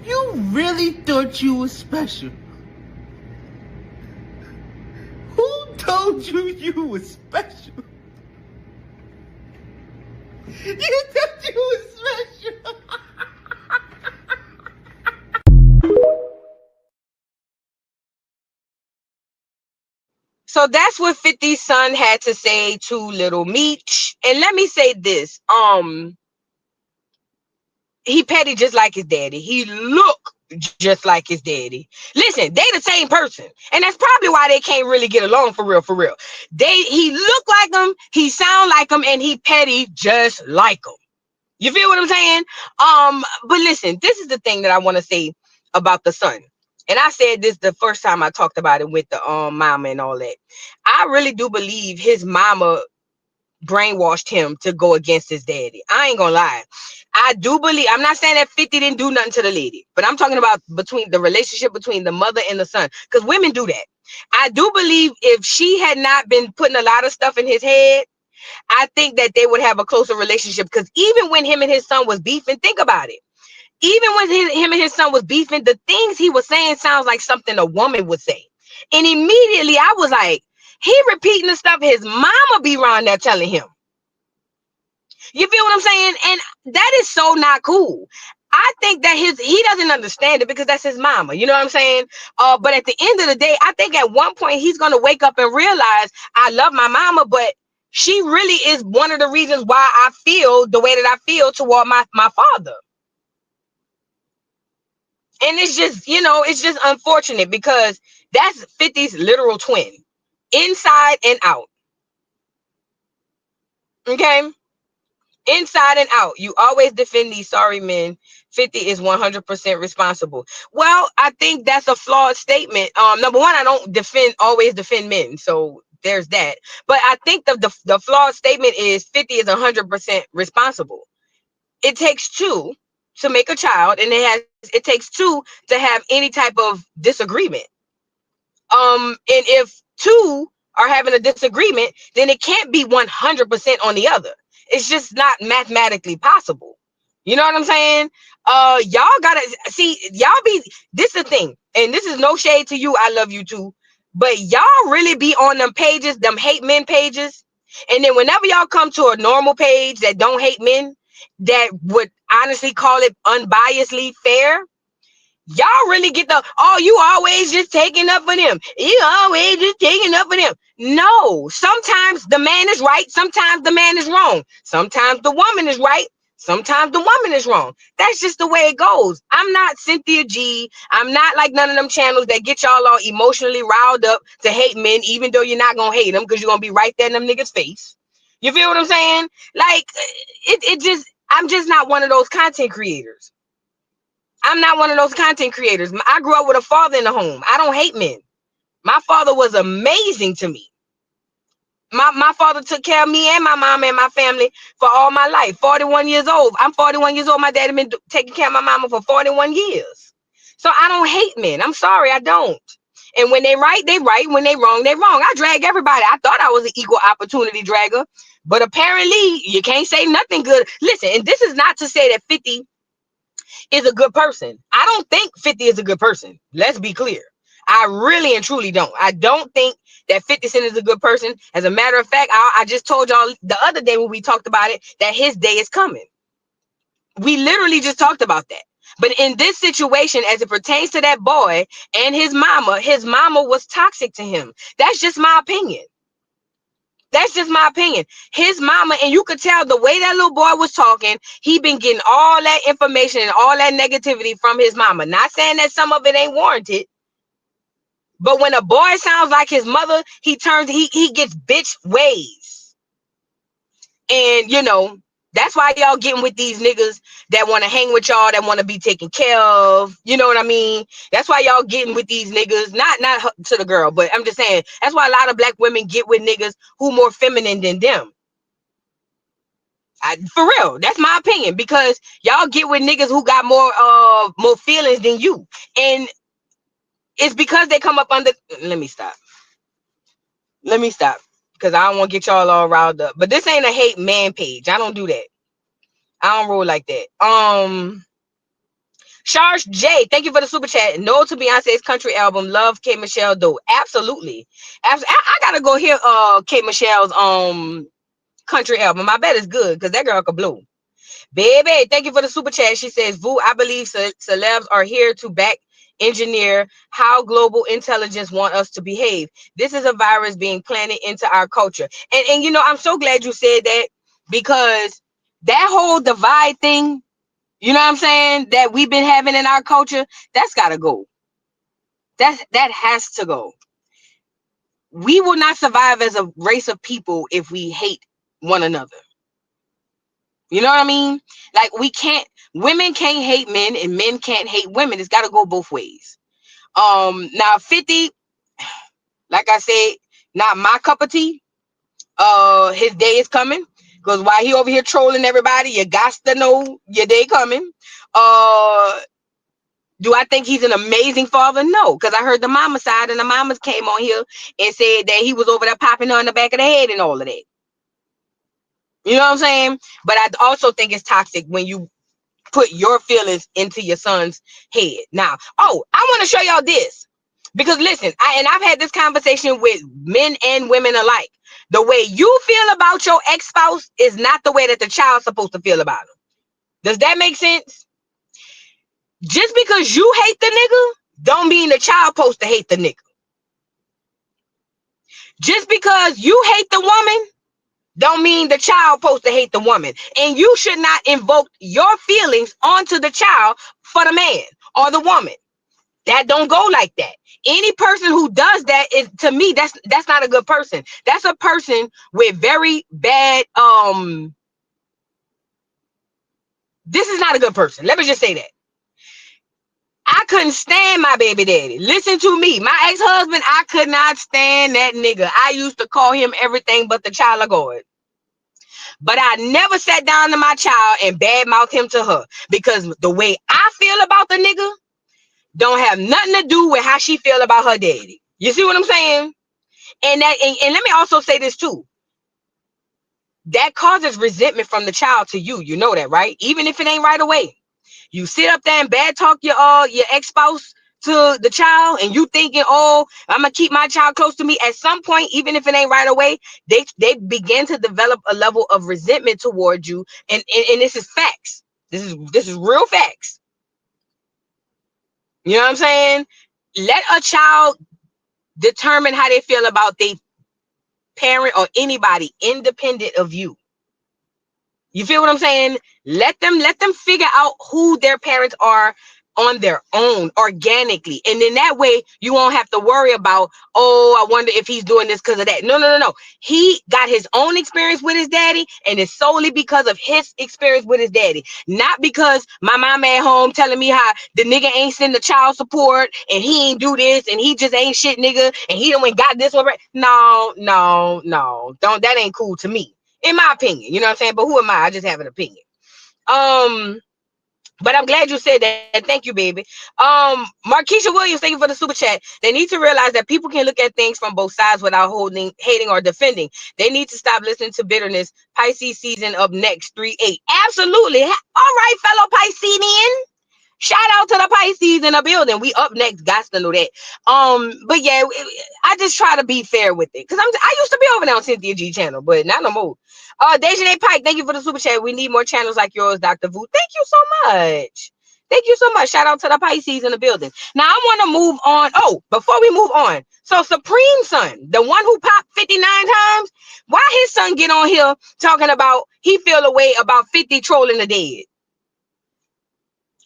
You really thought you were special. Who told you you were special? You thought you were special. So that's what 50's son had to say to Little Meech. And let me say this. He petty just like his daddy. He look just like his daddy. Listen, they the same person. And that's probably why they can't really get along for real, for real. He look like him, he sound like him, and he petty just like him. You feel what I'm saying? But listen, this is the thing that I want to say about the son. And I said this the first time I talked about it with the mama and all that. I really do believe his mama brainwashed him to go against his daddy. I ain't gonna lie. I do believe, I'm not saying that 50 didn't do nothing to the lady, but I'm talking about between the relationship between the mother and the son, because women do that. I do believe if she had not been putting a lot of stuff in his head, I think that they would have a closer relationship. Because even when him and his son was beefing, think about it. Even when him and his son was beefing, the things he was saying sounds like something a woman would say. And immediately I was like, he repeating the stuff his mama be around there telling him. You feel what I'm saying? And that is so not cool. I think that he doesn't understand it because that's his mama. You know what I'm saying? But at the end of the day, I think at one point he's going to wake up and realize I love my mama, but she really is one of the reasons why I feel the way that I feel toward my father. And it's just, you know, it's just unfortunate because that's 50's literal twin, inside and out. Okay? Inside and out. You always defend these sorry men. 50 is 100% responsible. Well, I think that's a flawed statement. Number one, I don't always defend men. So there's that. But I think the flawed statement is 50 is 100% responsible. It takes two to make a child, and it takes two to have any type of disagreement. And if two are having a disagreement, then it can't be 100% on the other. It's just not mathematically possible. You know what I'm saying? Y'all gotta see, this is the thing, and this is no shade to you, I love you too, but y'all really be on them pages, them hate men pages, and then whenever y'all come to a normal page that don't hate men, that would honestly call it unbiasedly fair, y'all really get you always just taking up for them. You always just taking up for them. No, sometimes the man is right. Sometimes the man is wrong. Sometimes the woman is right. Sometimes the woman is wrong. That's just the way it goes. I'm not Cynthia G. I'm not like none of them channels that get y'all all emotionally riled up to hate men, even though you're not going to hate them because you're going to be right there in them niggas' face. You feel what I'm saying? Like, I'm just not one of those content creators. I'm not one of those content creators. I grew up with a father in the home. I don't hate men. My father was amazing to me. My father took care of me and my mom and my family for all my life. 41 years old. I'm 41 years old. My daddy been taking care of my mama for 41 years. So I don't hate men. I'm sorry, I don't. And when they right, they right. When they wrong, they wrong. I drag everybody. I thought I was an equal opportunity dragger, but apparently you can't say nothing good. Listen, and this is not to say that 50 is a good person. I don't think 50 is a good person. Let's be clear. I really and truly don't. I don't think that 50 Cent is a good person. As a matter of fact, I just told y'all the other day when we talked about it that his day is coming. We literally just talked about that. But in this situation, as it pertains to that boy and his mama was toxic to him. That's just my opinion. That's just my opinion. His mama, and you could tell the way that little boy was talking, he been getting all that information and all that negativity from his mama. Not saying that some of it ain't warranted, but when a boy sounds like his mother, he gets bitch ways. And you know, that's why y'all getting with these niggas that want to hang with y'all, that want to be taken care of. You know what I mean? That's why y'all getting with these niggas, not to the girl, but I'm just saying, that's why a lot of black women get with niggas who more feminine than them. For real, that's my opinion, because y'all get with niggas who got more feelings than you. And it's because they come up under, let me stop, because I don't want to get y'all all riled up. But this ain't a hate man page. I don't do that. I don't roll like that. Charles J, thank you for the super chat. No to Beyonce's country album. Love K Michelle though. Absolutely. I gotta go hear K Michelle's country album. I bet it's good because that girl can blow. Baby, thank you for the super chat. She says, Vu, I believe celebs are here to back engineer how global intelligence want us to behave. This is a virus being planted into our culture. And you know, I'm so glad you said that, because that whole divide thing, you know what I'm saying, that we've been having in our culture, that's got to go. That has to go. We will not survive as a race of people if we hate one another. You know what I mean? Like, women can't hate men and men can't hate women. It's got to go both ways. Now 50, like I said, not my cup of tea. His day is coming, because while he over here trolling everybody, you got to know your day coming. Do I think he's an amazing father? No, because I heard the mama side, and the mamas came on here and said that he was over there popping her in the back of the head and all of that. You know what I'm saying? But I also think it's toxic when you put your feelings into your son's head. Now, I want to show y'all this, because listen, I've had this conversation with men and women alike. The way you feel about your ex-spouse is not the way that the child's supposed to feel about him. Does that make sense? Just because you hate the nigga don't mean the child supposed to hate the nigga. Just because you hate the woman don't mean the child supposed to hate the woman. And you should not invoke your feelings onto the child for the man or the woman. That don't go like that. Any person who does that is, to me, that's not a good person. That's a person with very bad this is not a good person. Let me just say that. I couldn't stand my baby daddy. Listen to me. My ex-husband, I could not stand that nigga. I used to call him everything but the child of God. But I never sat down to my child and badmouthed him to her, because the way I feel about the nigga don't have nothing to do with how she feel about her daddy. You see what I'm saying? And let me also say this too. That causes resentment from the child to you. You know that, right? Even if it ain't right away. You sit up there and bad talk your ex-spouse to the child, and you thinking, I'm gonna keep my child close to me. At some point, even if it ain't right away, they begin to develop a level of resentment towards you. And this is facts. This is real facts. You know what I'm saying? Let a child determine how they feel about their parent or anybody independent of you. You feel what I'm saying? Let them figure out who their parents are on their own, organically. And in that way, you won't have to worry about, I wonder if he's doing this because of that. No. He got his own experience with his daddy, and it's solely because of his experience with his daddy. Not because my mom at home telling me how the nigga ain't send the child support, and he ain't do this, and he just ain't shit nigga, and he done got this one right. No. Don't, that ain't cool to me. In my opinion, you know what I'm saying? But who am I? I just have an opinion. But I'm glad you said that. Thank you, baby. Markeisha Williams, thank you for the super chat. They need to realize that people can look at things from both sides without holding, hating, or defending. They need to stop listening to bitterness. Pisces season up next, 3-8. Absolutely. All right, fellow Piscean. Shout out to the Pisces in the building. We up next. Got to know that. But yeah, I just try to be fair with it. Because I used to be over there on Cynthia G channel, but not no more. Dejanay Pike, thank you for the super chat. We need more channels like yours, Dr. Vu. Thank you so much. Thank you so much. Shout out to the Pisces in the building. Now I want to move on. Oh, before we move on. So Supreme Son, the one who popped 59 times, why his son get on here talking about he feel a way about 50 trolling the dead?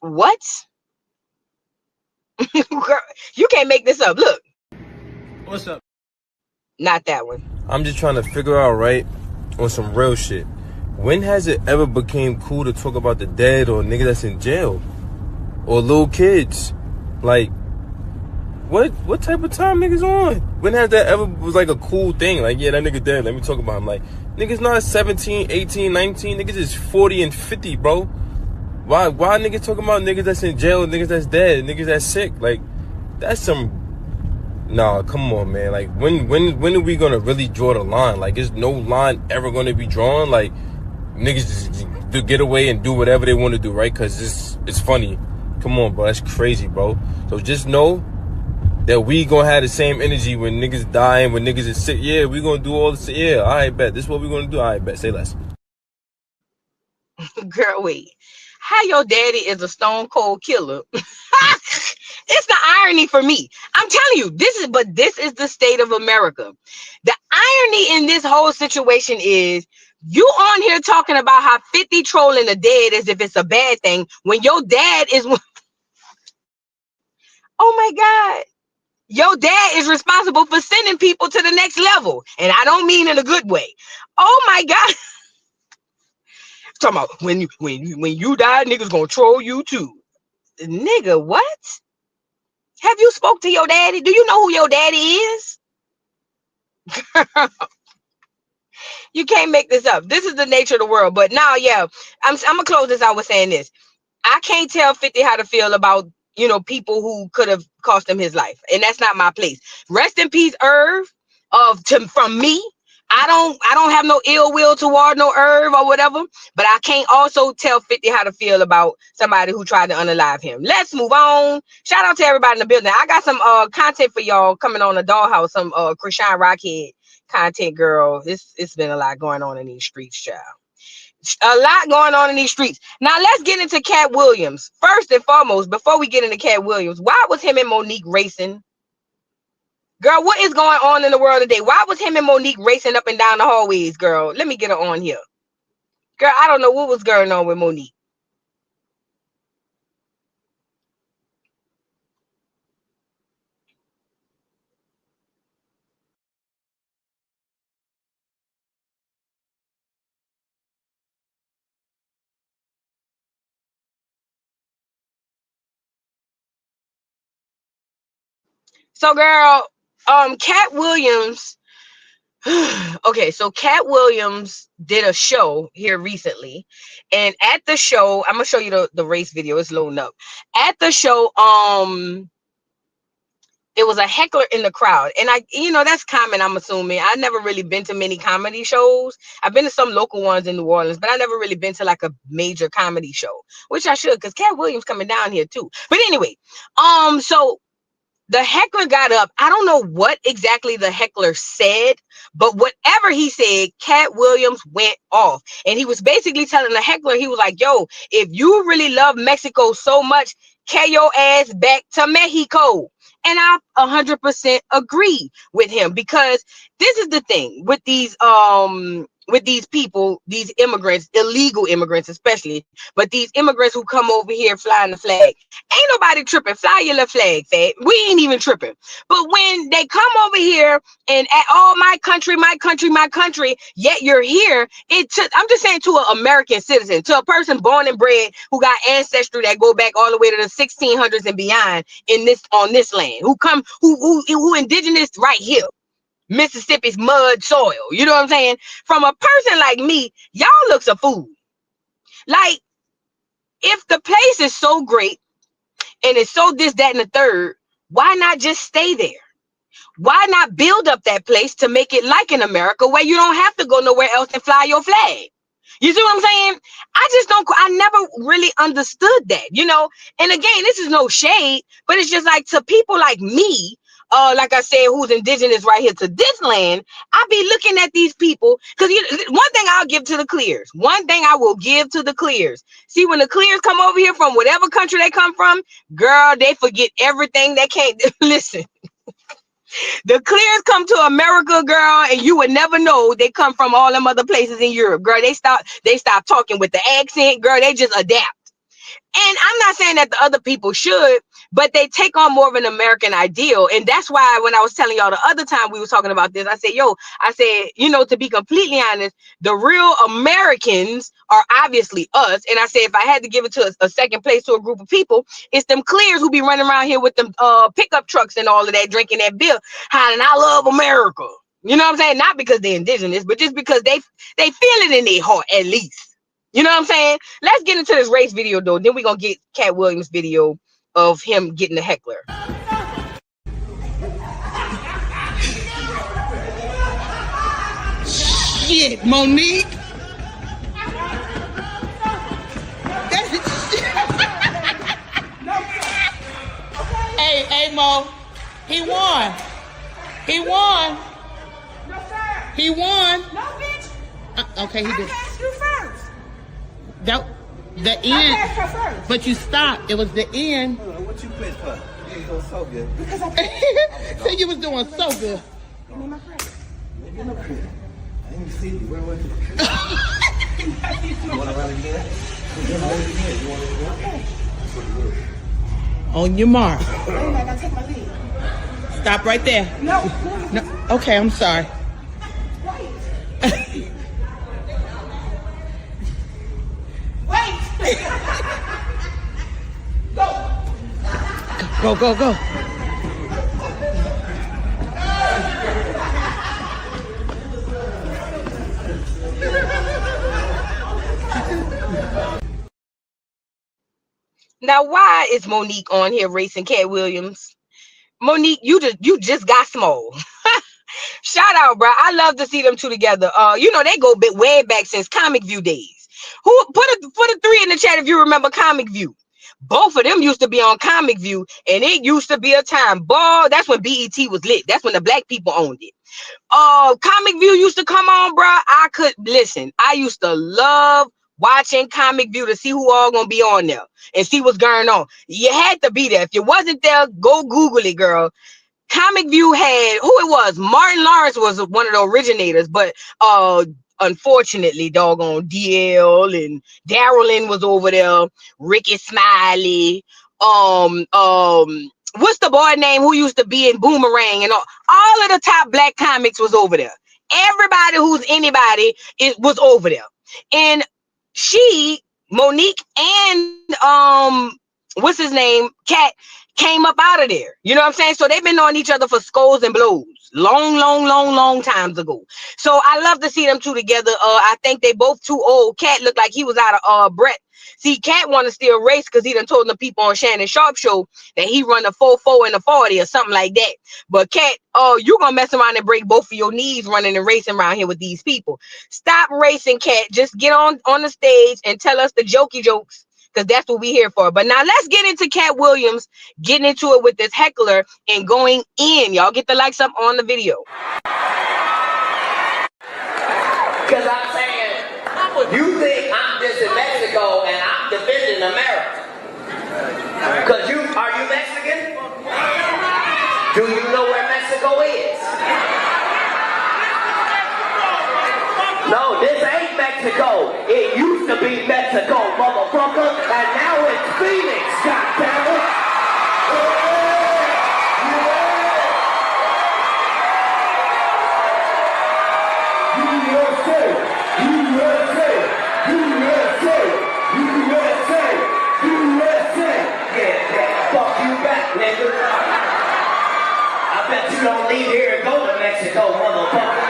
What? Girl, you can't make this up. Look. What's up? Not that one. I'm just trying to figure out, right, on some real shit. When has it ever became cool to talk about the dead or nigga that's in jail? Or little kids? Like, what type of time niggas on? When has that ever was like a cool thing? Like, yeah, that nigga dead, let me talk about him. Like, niggas not 17, 18, 19, niggas is 40 and 50, bro. Why niggas talking about niggas that's in jail, niggas that's dead, niggas that's sick? Like, that's some... Nah, come on, man. Like, when are we gonna really draw the line? Like, is no line ever gonna be drawn? Like, niggas just get away and do whatever they want to do, right? Because it's funny. Come on, bro. That's crazy, bro. So just know that we gonna have the same energy when niggas dying, when niggas is sick. Yeah, we gonna do all this. Yeah, all right, bet. This is what we gonna do. All right, bet. Say less. Girl, wait. How your daddy is a stone cold killer? It's the irony for me. I'm telling you, this is the state of America. The irony in this whole situation is you on here talking about how 50 trolling the dead as if it's a bad thing when your dad is... Oh my God. Your dad is responsible for sending people to the next level. And I don't mean in a good way. Oh my God. Talking about when you die, niggas gonna troll you too. Nigga, what? Have you spoke to your daddy? Do you know who your daddy is? You can't make this up. This is the nature of the world. But now, yeah, I'm gonna close this out with saying this. I can't tell 50 how to feel about, people who could have cost him his life. And that's not my place. Rest in peace, Irv, from me. I don't have no ill will toward no Irv or whatever, but I can't also tell 50 how to feel about somebody who tried to unalive him. Let's move on. Shout out to everybody in the building. I got some content for y'all coming on the Dollhouse, some Krishan Rockhead content, girl. It's been a lot going on in these streets, child. A lot going on in these streets. Now let's get into Katt Williams. First and foremost, before we get into Katt Williams, why was him and Monique racing? Girl, what is going on in the world today? Why was him and Monique racing up and down the hallways, girl? Let me get her on here. Girl, I don't know what was going on with Monique. So, girl, Katt Williams... Okay, so Katt Williams did a show here recently, and at the show, I'm gonna show you the race video. It's loading up. At the show, it was a heckler in the crowd, and that's common. I'm assuming. I've never really been to many comedy shows. I've been to some local ones in New Orleans, but I never really been to like a major comedy show, which I should, because Katt Williams coming down here too. But anyway, so the heckler got up. I don't know what exactly the heckler said, but whatever he said, Katt Williams went off. And he was basically telling the heckler, he was like, yo, if you really love Mexico so much, carry your ass back to Mexico. And I 100% agree with him, because this is the thing with these people, these immigrants, illegal immigrants especially, but these immigrants who come over here flying the flag. Ain't nobody tripping. Fly your little flag, fat. We ain't even tripping. But when they come over here and at all my country, yet you're here, I'm just saying, to an American citizen, to a person born and bred who got ancestry that go back all the way to the 1600s and beyond on this land, who indigenous right here. Mississippi's mud soil. You know what I'm saying? From a person like me, y'all looks a fool. Like, If the place is so great and it's so this, that, and the third, why not just stay there? Why not build up that place to make it like in America where you don't have to go nowhere else and fly your flag? You see what I'm saying? I never really understood that, you know? And again, this is no shade, but it's just like to people like me, like I said, who's indigenous right here to this land, I be looking at these people, because one thing I'll give to the Clears, one thing I will give to the Clears. See, when the Clears come over here from whatever country they come from, girl, they forget everything they can't. Listen. The Clears come to America, girl, and you would never know they come from all them other places in Europe, girl. They stop talking with the accent, girl. They just adapt. And I'm not saying that the other people should, but they take on more of an American ideal. And that's why when I was telling y'all the other time we was talking about this, I said, you know, to be completely honest, the real Americans are obviously us. And I said, if I had to give it to a second place to a group of people, it's them Clears who be running around here with them pickup trucks and all of that, drinking that beer, hollering, I love America. You know what I'm saying? Not because they're indigenous, but just because they feel it in their heart, at least. You know what I'm saying? Let's get into this race video, though. Then we're going to get Katt Williams' video of him getting the Heckler. Shit, Monique. Hey, Mo. He won. He won. No, sir. He won. No, bitch. Okay, he did. I passed you first. The end. I passed her first. But you stopped. It was the end. What you quit for? You was doing so good. Because I So you was doing so good. Give me my credit. I didn't see you. Where was you? You want to run again? You want to run again? Okay. On your mark. Wait a minute, I gotta take my lead. Stop right there. No. Okay, I'm sorry. Wait. Wait. Go. Go. Now, why is Monique on here racing Katt Williams? Monique, you just got small. Shout out, bro. I love to see them two together. You know, they go way back since Comic View days. Who put a 3 in the chat if you remember Comic View? Both of them used to be on Comic View, and it used to be a time. Boy, that's when BET was lit. That's when the black people owned it. Comic View used to come on, bro. I used to love watching Comic View to see who all gonna be on there and see what's going on. You had to be there. If you wasn't there, go Google it, girl. Comic View had who it was. Martin Lawrence was one of the originators, but unfortunately, doggone DL and Darylyn was over there. Ricky Smiley. What's the boy name who used to be in Boomerang and all of the top black comics was over there. Everybody who's anybody was over there. And Monique and what's his name? Katt came up out of there. You know what I'm saying? So they've been on each other for scolds and blows. Long times ago. So I love to see them two together. I think they both too old. Katt looked like he was out of breath. See, Katt want to still race because he done told the people on Shannon Sharp show that he run a 4.4 and a 40 or something like that. But Katt, you gonna mess around and break both of your knees running and racing around here with these people. Stop racing, Katt. Just get on the stage and tell us the jokey jokes, because that's what we here for. But now let's get into Katt Williams getting into it with this Heckler and going in. Y'all get the likes up on the video. Because I'm saying, you think I'm just in Mexico and I'm defending America. Because are you Mexican? Do you know where Mexico is? No, this ain't Mexico. It used to be Mexico, motherfucker, and now it's Phoenix, goddammit. You don't leave here and go to Mexico, motherfucker.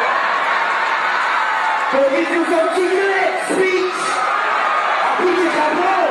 Go get you some chicken speech. I'll put you cabrón.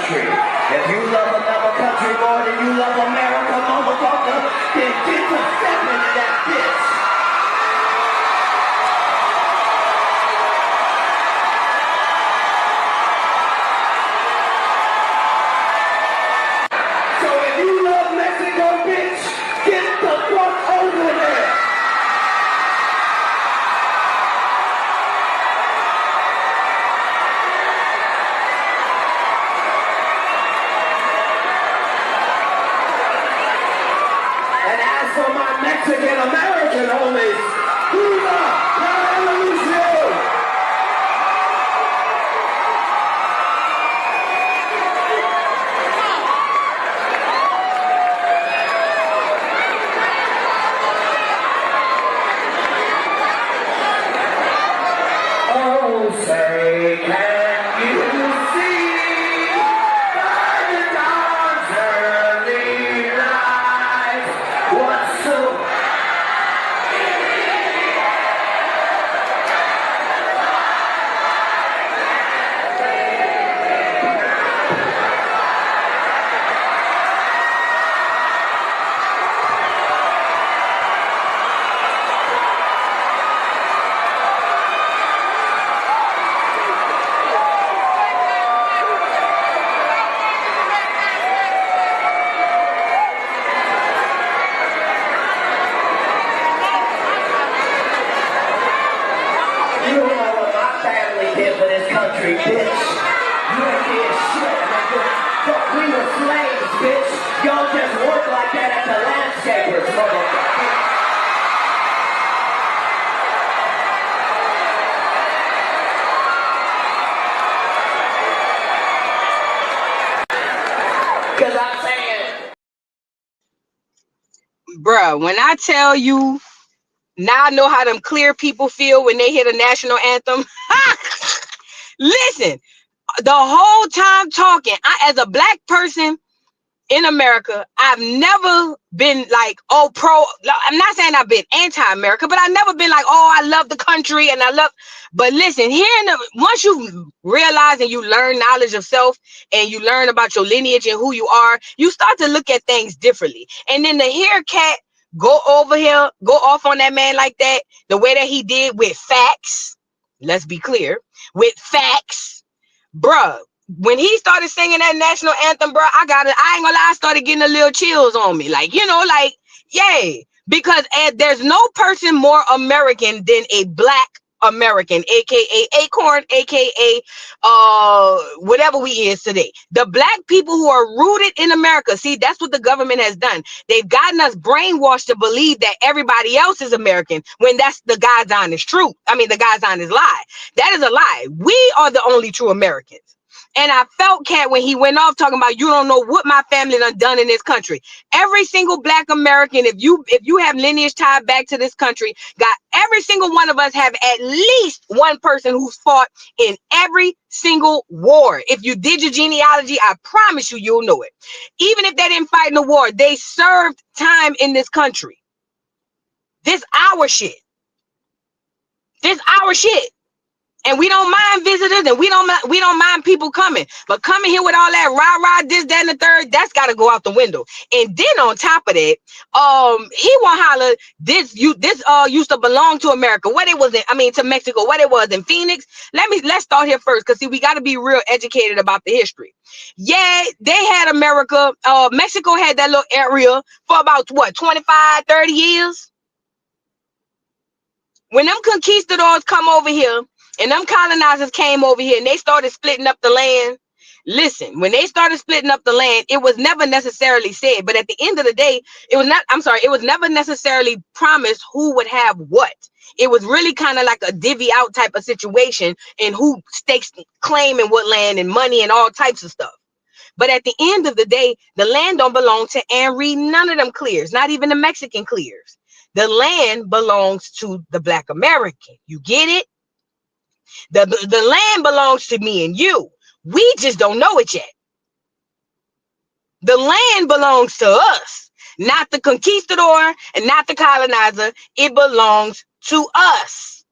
country. If you love another country more than you love America, motherfucker, then get to stepping in that bitch. So if you love Mexico, bitch, get the fuck over there. And as for my Mexican American homies, viva la revolution! Oh, say, can you see by the dawn's early light what's so You don't know what my family did for this country, bitch. You ain't did shit, nigga. Fuck, we were slaves, bitch. Y'all just work like that at the landscapers, motherfucker. Cause I'm saying, Bruh, when I tell you, now I know how them clear people feel when they hear the national anthem. Listen, the whole time talking, as a black person in America, I've never been like, oh, I'm not saying I've been anti-America, but I've never been like, oh, I love the country and I love, but listen, once you realize and you learn knowledge of self and you learn about your lineage and who you are, you start to look at things differently. And then to hear Katt go off on that man like that, the way that he did with facts, let's be clear, with facts, bruh. When he started singing that national anthem, bro, I ain't gonna lie, I started getting a little chills on me. Like, like, yay. Because there's no person more American than a black American, aka Acorn, aka whatever we is today. The black people who are rooted in America. See, that's what the government has done. They've gotten us brainwashed to believe that everybody else is American when that's the God's honest truth. I mean, the God's honest lie. That is a lie. We are the only true Americans. And I felt Katt when he went off talking about, you don't know what my family done in this country. Every single black American, if you have lineage tied back to this country, got every single one of us have at least one person who's fought in every single war. If you did your genealogy, I promise you'll know it. Even if they didn't fight in the war, they served time in this country. This our shit. This our shit. And we don't mind visitors, and we don't mind people coming. But coming here with all that rah-rah, this, that, and the third, that's got to go out the window. And then on top of that, he won't holler, this used to belong to America. What it was to Mexico, what it was in Phoenix. Let's start here first, because see, we got to be real educated about the history. Yeah, they had America. Mexico had that little area for about, 25, 30 years? When them conquistadors come over here, and them colonizers came over here and they started splitting up the land. Listen, when they started splitting up the land, it was never necessarily said, but at the end of the day, it was never necessarily promised who would have what. It was really kind of like a divvy out type of situation, and who stakes claim in what land and money and all types of stuff. But at the end of the day, the land don't belong to Henry, none of them clears, not even the Mexican clears. The land belongs to the black American. You get it? The land belongs to me and you. We just don't know it yet. The land belongs to us, not the conquistador and not the colonizer. It belongs to us.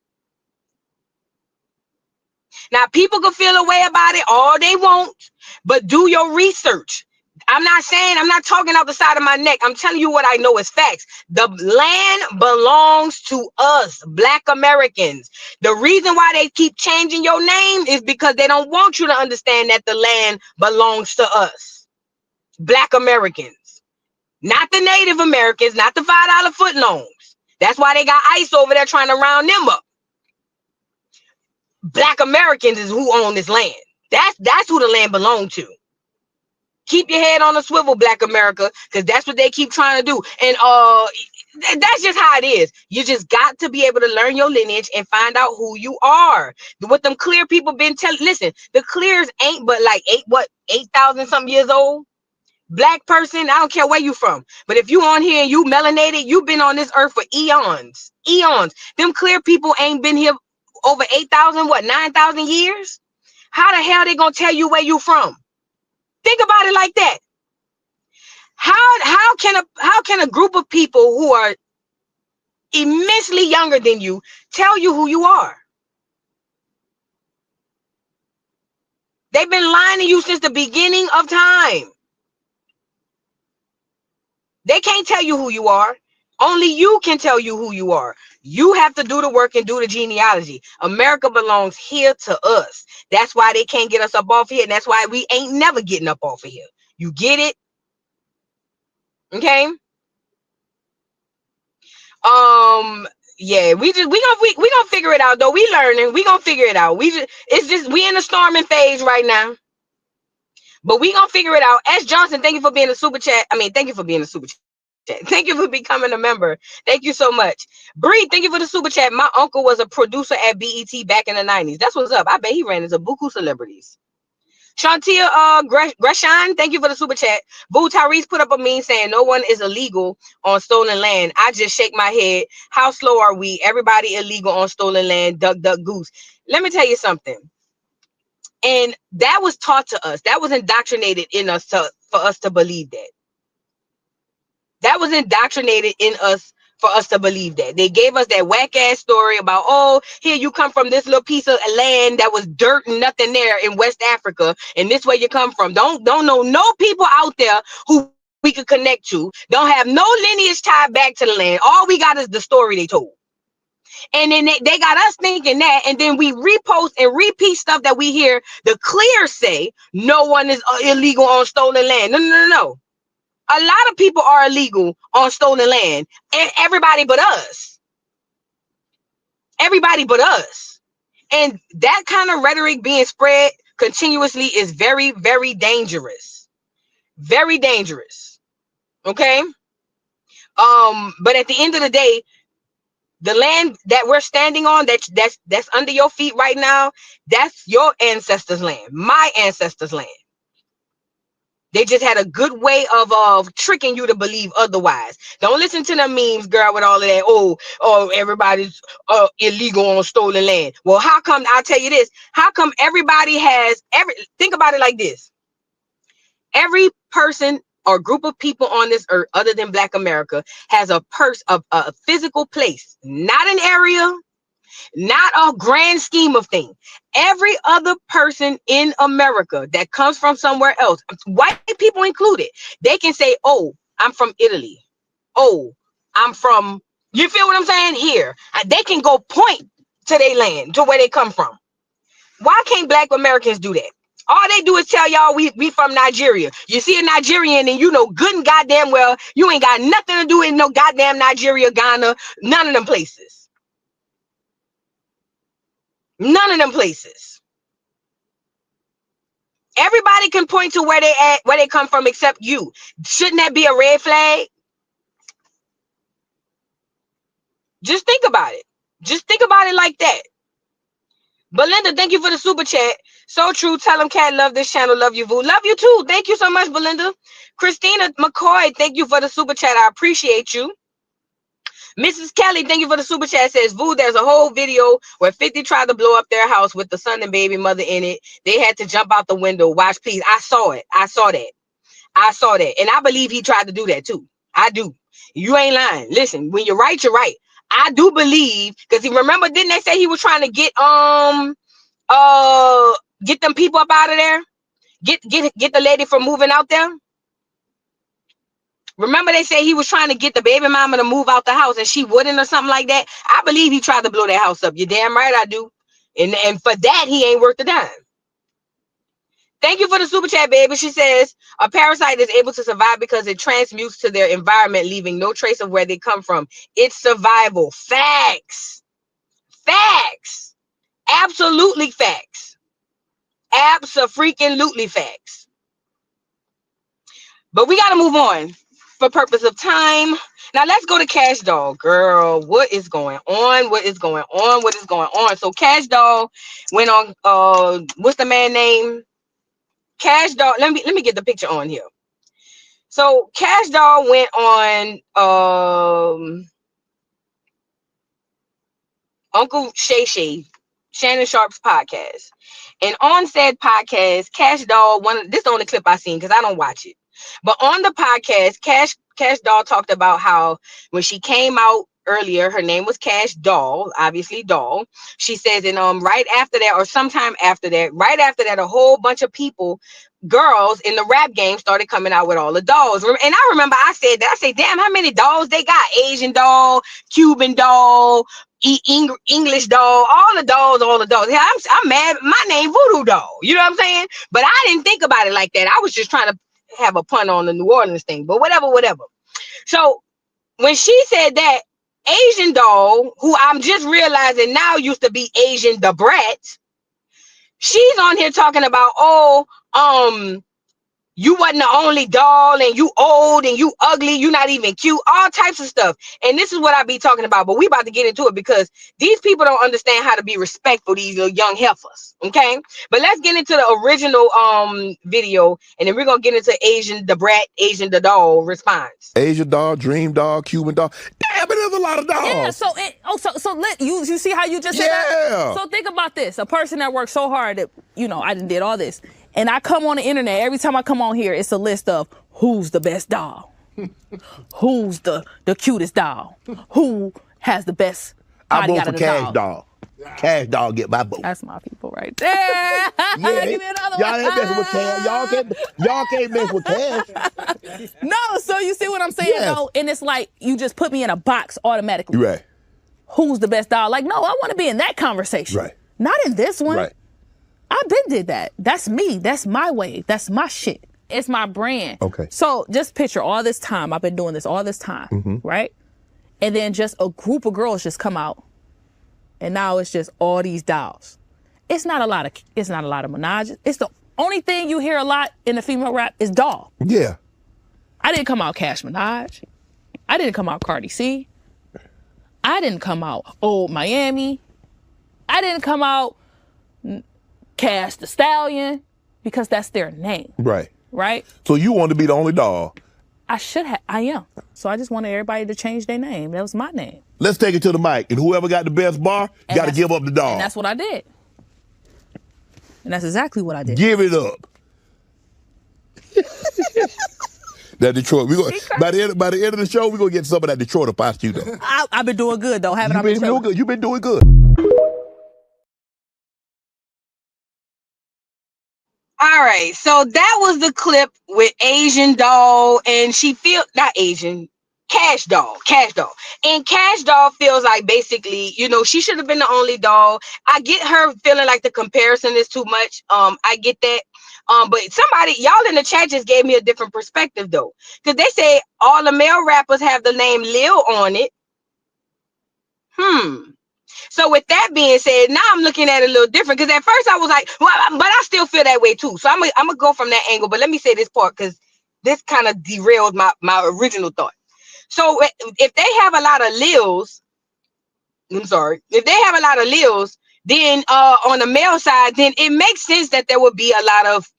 Now, people can feel a way about it all they want, but do your research. I'm not talking out the side of my neck. I'm telling you what I know is facts. The land belongs to us, Black Americans. The reason why they keep changing your name is because they don't want you to understand that the land belongs to us, Black Americans. Not the Native Americans, not the $5 foot loans. That's why they got ICE over there trying to round them up. Black Americans is who own this land. That's who the land belongs to. Keep your head on a swivel, Black America, because that's what they keep trying to do. And that's just how it is. You just got to be able to learn your lineage and find out who you are. What them clear people been telling. Listen, the clears ain't but like 8,000 something years old. Black person, I don't care where you from, but if you on here and you melanated, you've been on this earth for eons. Them clear people ain't been here over 8,000, 9,000 years. How the hell they gonna tell you where you from? Think about it like that. How can a group of people who are immensely younger than you tell you who you are? They've been lying to you since the beginning of time. They can't tell you who you are. Only you can tell you who you are. You have to do the work and do the genealogy. America belongs here to us. That's why they can't get us up off here. And that's why we ain't never getting up off of here. You get it? Okay. Yeah, we gonna figure it out though. We learning. We gonna figure it out. We in the storming phase right now. But we gonna figure it out. S. Johnson, thank you for being a super chat. Thank you for being a super chat. Thank you for becoming a member. Thank you so much. Bree, thank you for the super chat. My uncle was a producer at BET back in the 90s. That's what's up. I bet he ran into buku celebrities. Shantia Gresham, thank you for the super chat. Boo Tyrese put up a meme saying no one is illegal on stolen land. I just shake my head. How slow are we? Everybody illegal on stolen land. Duck, duck, goose. Let me tell you something. And that was taught to us. That was indoctrinated in us for us to believe that. That was indoctrinated in us for us to believe that. They gave us that whack ass story about, oh, here you come from this little piece of land that was dirt and nothing there in West Africa, and this where you come from. Don't know no people out there who we could connect to. Don't have no lineage tied back to the land. All we got is the story they told. And then they got us thinking that, and then we repost and repeat stuff that we hear the clear say no one is illegal on stolen land. No. A lot of people are illegal on stolen land, and everybody but us. Everybody but us. And that kind of rhetoric being spread continuously is very, very dangerous. Very dangerous. Okay? But at the end of the day, the land that we're standing on, that's under your feet right now, that's your ancestors' land, my ancestors' land. They just had a good way of tricking you to believe otherwise. Don't listen to the memes, girl, with all of that. Oh, everybody's illegal on stolen land. Well, how come? I'll tell you this. How come everybody has think about it like this. Every person or group of people on this earth, other than Black America, has a physical place, not an area, not a grand scheme of things. Every other person in America that comes from somewhere else, white people included, they can say, oh, I'm from Italy. Oh, I'm from, you feel what I'm saying? Here. They can go point to their land, to where they come from. Why can't Black Americans do that? All they do is tell y'all we from Nigeria. You see a Nigerian and you know good and goddamn well you ain't got nothing to do with no goddamn Nigeria, Ghana, none of them places. None of them places. Everybody can point to where they at, where they come from, except you. Shouldn't that be a red flag? Just think about it. Just think about it like that. Belinda, thank you for the super chat. So true. Tell them Katt love this channel. Love you, Vu. Love you too. Thank you so much, Belinda. Christina McCoy, thank you for the super chat. I appreciate you. Mrs. Kelly, thank you for the super chat. Says, Vu, there's a whole video where 50 tried to blow up their house with the son and baby mother in it. They had to jump out the window. Watch, please. I saw it. I saw that. And I believe he tried to do that too. I do. You ain't lying. Listen, when you're right, you're right. I do believe, because he remember, didn't they say he was trying to get get them people up out of there. Get the lady from moving out there. Remember they said he was trying to get the baby mama to move out the house and she wouldn't or something like that. I believe he tried to blow that house up. You're damn right I do. And for that, he ain't worth the dime. Thank you for the super chat, baby. She says, a parasite is able to survive because it transmutes to their environment, leaving no trace of where they come from. It's survival. Facts. Facts. Absolutely facts. Abso-freaking-lutely facts. But we got to move on for purpose of time. Now, let's go to Kash Doll. Girl, what is going on? What is going on? What is going on? So, Kash Doll went on, what's the man name? Kash Doll, let me get the picture on here. So Kash Doll went on Uncle Shay Shannon Sharp's podcast. And on said podcast, Kash Doll, this is the only clip I seen because I don't watch it. But on the podcast, Kash Doll talked about how when she came out earlier, her name was Kash Doll, obviously Doll. She says, and right after that, or sometime after that, right after that, a whole bunch of people, girls in the rap game started coming out with all the dolls. And I remember I said that. I said, damn, how many dolls they got? Asian doll, Cuban doll, English doll, all the dolls. Yeah, I'm mad. My name Voodoo Doll. You know what I'm saying? But I didn't think about it like that. I was just trying to have a pun on the New Orleans thing. But whatever. So when she said that, Asian Doll, who I'm just realizing now used to be Asian the Brat, she's on here talking about, you wasn't the only doll, and you old, and you ugly, you not even cute, all types of stuff. And this is what I be talking about, but we about to get into it because these people don't understand how to be respectful, these little young heifers, okay? But let's get into the original video, and then we're gonna get into Asian the Brat, Asian the Doll response. Asian doll, dream doll, Cuban doll. Damn, it is a lot of dolls. Yeah, so you see how you just said that? So think about this. A person that worked so hard that, I done did all this. And I come on the internet, every time I come on here, it's a list of who's the best doll, who's the cutest doll, who has the best body out of the Kash Doll. Kash Doll get my vote. That's my people right there. Yeah, Give me another y'all one. ain't messing with Kash. Y'all can't mess with Kash. No, so you see what I'm saying, though? And it's like you just put me in a box automatically. Right. Who's the best doll? Like, no, I want to be in that conversation. Right. Not in this one. Right. I been did that. That's me. That's my way. That's my shit. It's my brand. Okay. So just picture all this time. I've been doing this all this time, right? And then just a group of girls just come out, and now it's just all these dolls. It's not a lot of menages. It's the only thing you hear a lot in the female rap is doll. Yeah. I didn't come out Cash Minaj. I didn't come out Cardi C. I didn't come out Old Miami. I didn't come out Cash the Stallion, because that's their name. Right. Right? So you want to be the only doll. I am. So I just wanted everybody to change their name. That was my name. Let's take it to the mic. And whoever got the best bar, got to give up the doll. And that's what I did. And that's exactly what I did. Give it up. That Detroit. By the end of the show, we're going to get some of that Detroit up out you, though. I've been doing good, though, haven't I? You've been doing good. All right, so that was the clip with Asian Doll, and Kash Doll. And Kash Doll feels like basically, she should have been the only doll. I get her feeling like the comparison is too much. I get that. But y'all in the chat just gave me a different perspective though. Because they say all the male rappers have the name Lil on it. So with that being said, now I'm looking at it a little different, because at first I was like, well, but I still feel that way too. So I'm gonna go from that angle. But let me say this part, because this kind of derailed my original thought. So if they have a lot of Lils, if they have a lot of Lils, then on the male side, then it makes sense that there would be a lot of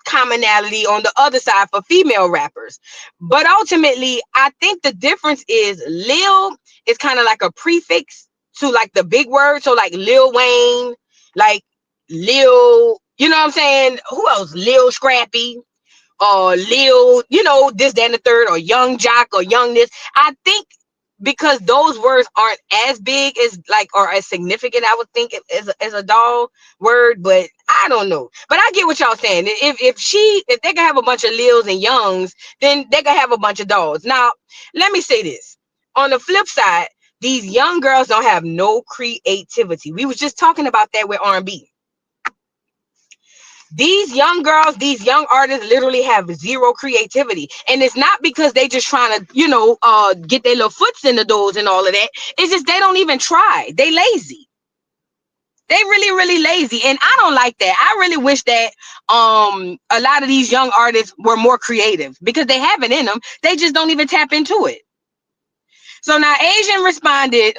commonality on the other side for female rappers. But ultimately, I think the difference is Lil is kind of like a prefix to like the big word. So like Lil Wayne, like Lil, you know what I'm saying? Who else? Lil Scrappy, or Lil, this, that, and the third, or Young Jock, or Young this. I think because those words aren't as big as like or as significant, I would think, as a doll word, but I don't know. But I get what y'all saying. If they can have a bunch of Lils and Youngs, then they can have a bunch of dolls. Now, let me say this. On the flip side, these young girls don't have no creativity. We was just talking about that with R&B. These young girls, these young artists literally have zero creativity. And it's not because they just trying to, get their little foots in the doors and all of that. It's just they don't even try. They lazy. They really, really lazy. And I don't like that. I really wish that a lot of these young artists were more creative because they have it in them. They just don't even tap into it. So now Asian responded.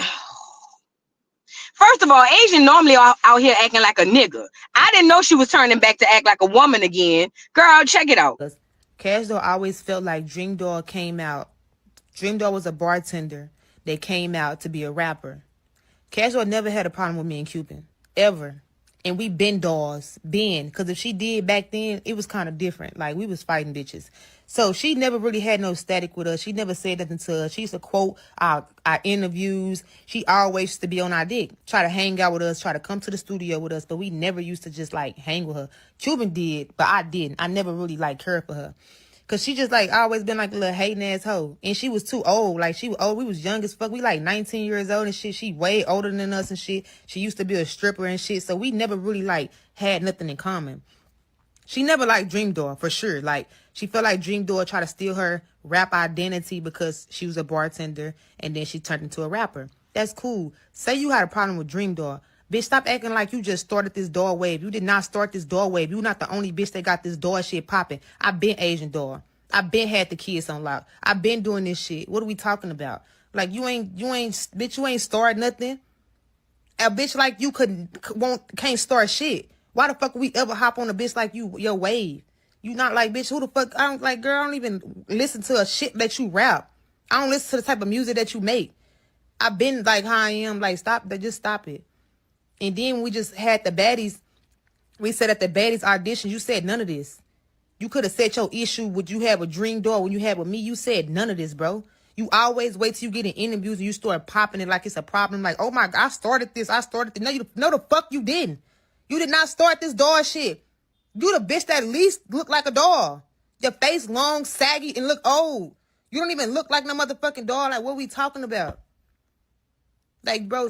First of all, Asian normally out here acting like a nigga. I didn't know she was turning back to act like a woman again. Girl, check it out. Cash Doll always felt like Dream Doll came out. Dream Doll was a bartender that came out to be a rapper. Cash Doll never had a problem with me and Cuban. Ever. And we been dolls. Because if she did back then, it was kind of different. Like, we was fighting bitches. So she never really had no static with us. She never said nothing to us. She used to quote our interviews. She always used to be on our dick. Try to hang out with us. Try to come to the studio with us. But we never used to just, like, hang with her. Cuban did, but I didn't. I never really, like, cared for her. Because she just, like, always been, like, a little hating-ass hoe. And she was too old. Like, she was old. We was young as fuck. We, like, 19 years old and shit. She way older than us and shit. She used to be a stripper and shit. So we never really, like, had nothing in common. She never liked Dream Doll, for sure. Like, she felt like Dream Doll tried to steal her rap identity because she was a bartender and then she turned into a rapper. That's cool. Say you had a problem with Dream Doll. Bitch, stop acting like you just started this doll wave. You did not start this doll wave. You're not the only bitch that got this doll shit popping. I been Asian doll. I been had the kids on lock. I been doing this shit. What are we talking about? Like, you ain't started nothing. A bitch like you can't start shit. Why the fuck would we ever hop on a bitch like you, your wave? You not like, bitch, who the fuck? I don't even listen to a shit that you rap. I don't listen to the type of music that you make. I've been like how I am. Like, just stop it. And then we just had the baddies. We said at the baddies audition, you said none of this. You could have said your issue, would you have a Dream Doll when you had with me? You said none of this, bro. You always wait till you get in interviews and you start popping it like it's a problem. Like, oh my God, I started this. No, the fuck you didn't. You did not start this doll shit. You the bitch that at least look like a doll. Your face long, saggy, and look old. You don't even look like no motherfucking doll. Like, what we talking about? Like, bro.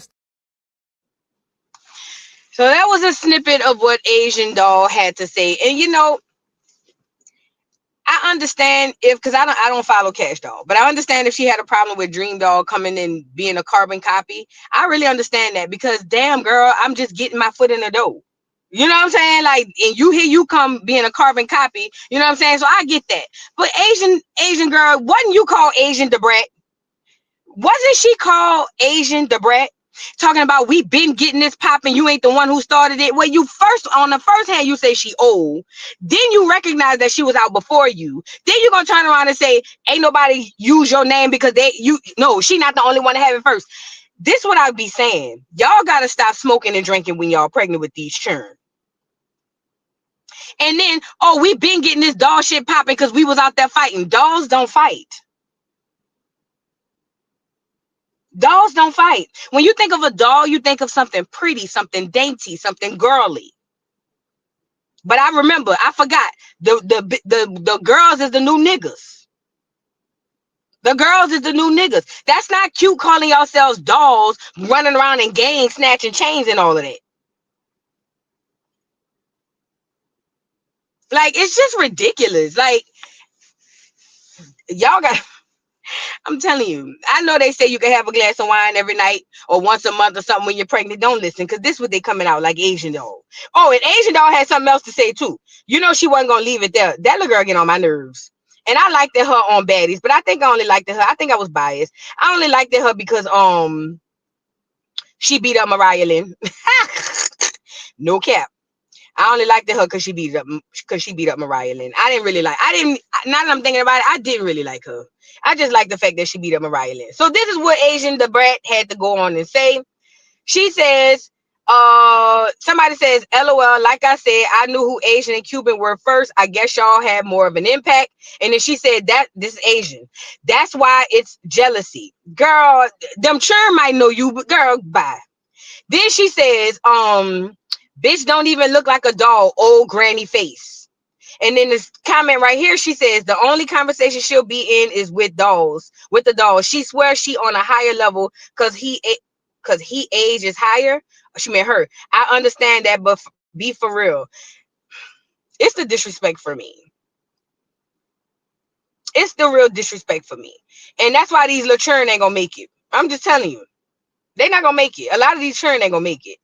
So that was a snippet of what Asian Doll had to say. And I understand because I don't follow Cash Doll, but I understand if she had a problem with Dream Doll coming and being a carbon copy. I really understand that because damn girl, I'm just getting my foot in the door. You know what I'm saying? Like, and you come being a carbon copy. You know what I'm saying? So I get that. But Asian girl, wasn't you called Asian Debrat? Wasn't she called Asian Debrat? Talking about we been getting this popping, you ain't the one who started it. Well, on the first hand, you say she old. Then you recognize that she was out before you. Then you're gonna turn around and say, ain't nobody use your name because she not the only one to have it first. This is what I'd be saying. Y'all gotta stop smoking and drinking when y'all pregnant with these churn. And then, we been getting this doll shit popping because we was out there fighting. Dolls don't fight. Dolls don't fight. When you think of a doll, you think of something pretty, something dainty, something girly. But I forgot. The girls is the new niggas. The girls is the new niggas. That's not cute calling yourselves dolls, running around in gangs, snatching chains and all of that. Like, it's just ridiculous. Like, y'all got... I'm telling you, I know they say you can have a glass of wine every night or once a month or something when you're pregnant. Don't listen, because this is what they coming out like Asian Doll. Oh, and Asian Doll had something else to say too. You know she wasn't gonna leave it there. That little girl get on my nerves. And I liked her on Baddies, but I think I only liked her. I think I was biased. I only liked her because she beat up Mariah Lynn. No cap. I only liked her because she beat up Mariah Lynn. Now that I'm thinking about it, I didn't really like her. I just like the fact that she beat up Mariah Lynn. So this is what Asian the Brat had to go on and say. She says, Somebody says, LOL, like I said, I knew who Asian and Cuban were first. I guess y'all had more of an impact. And then she said that this is Asian. That's why it's jealousy. Girl, them churn might know you, but girl, bye. Then she says, bitch don't even look like a doll, old granny face. And then this comment right here, she says the only conversation she'll be in is with the dolls. She swears she on a higher level because he age is higher. She meant her. I understand that, but be for real. It's the disrespect for me. It's the real disrespect for me. And that's why these little churn ain't gonna make it. I'm just telling you. They're not gonna make it. A lot of these churn ain't gonna make it.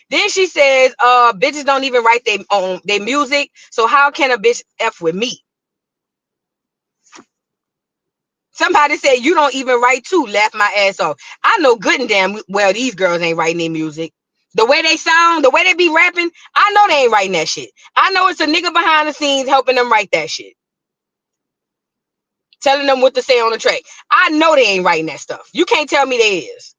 Then she says, bitches don't even write their music. So how can a bitch F with me? Somebody said, you don't even write too. Laugh my ass off. I know good and damn well these girls ain't writing their music. The way they sound, the way they be rapping, I know they ain't writing that shit. I know it's a nigga behind the scenes helping them write that shit. Telling them what to say on the track. I know they ain't writing that stuff. You can't tell me they is.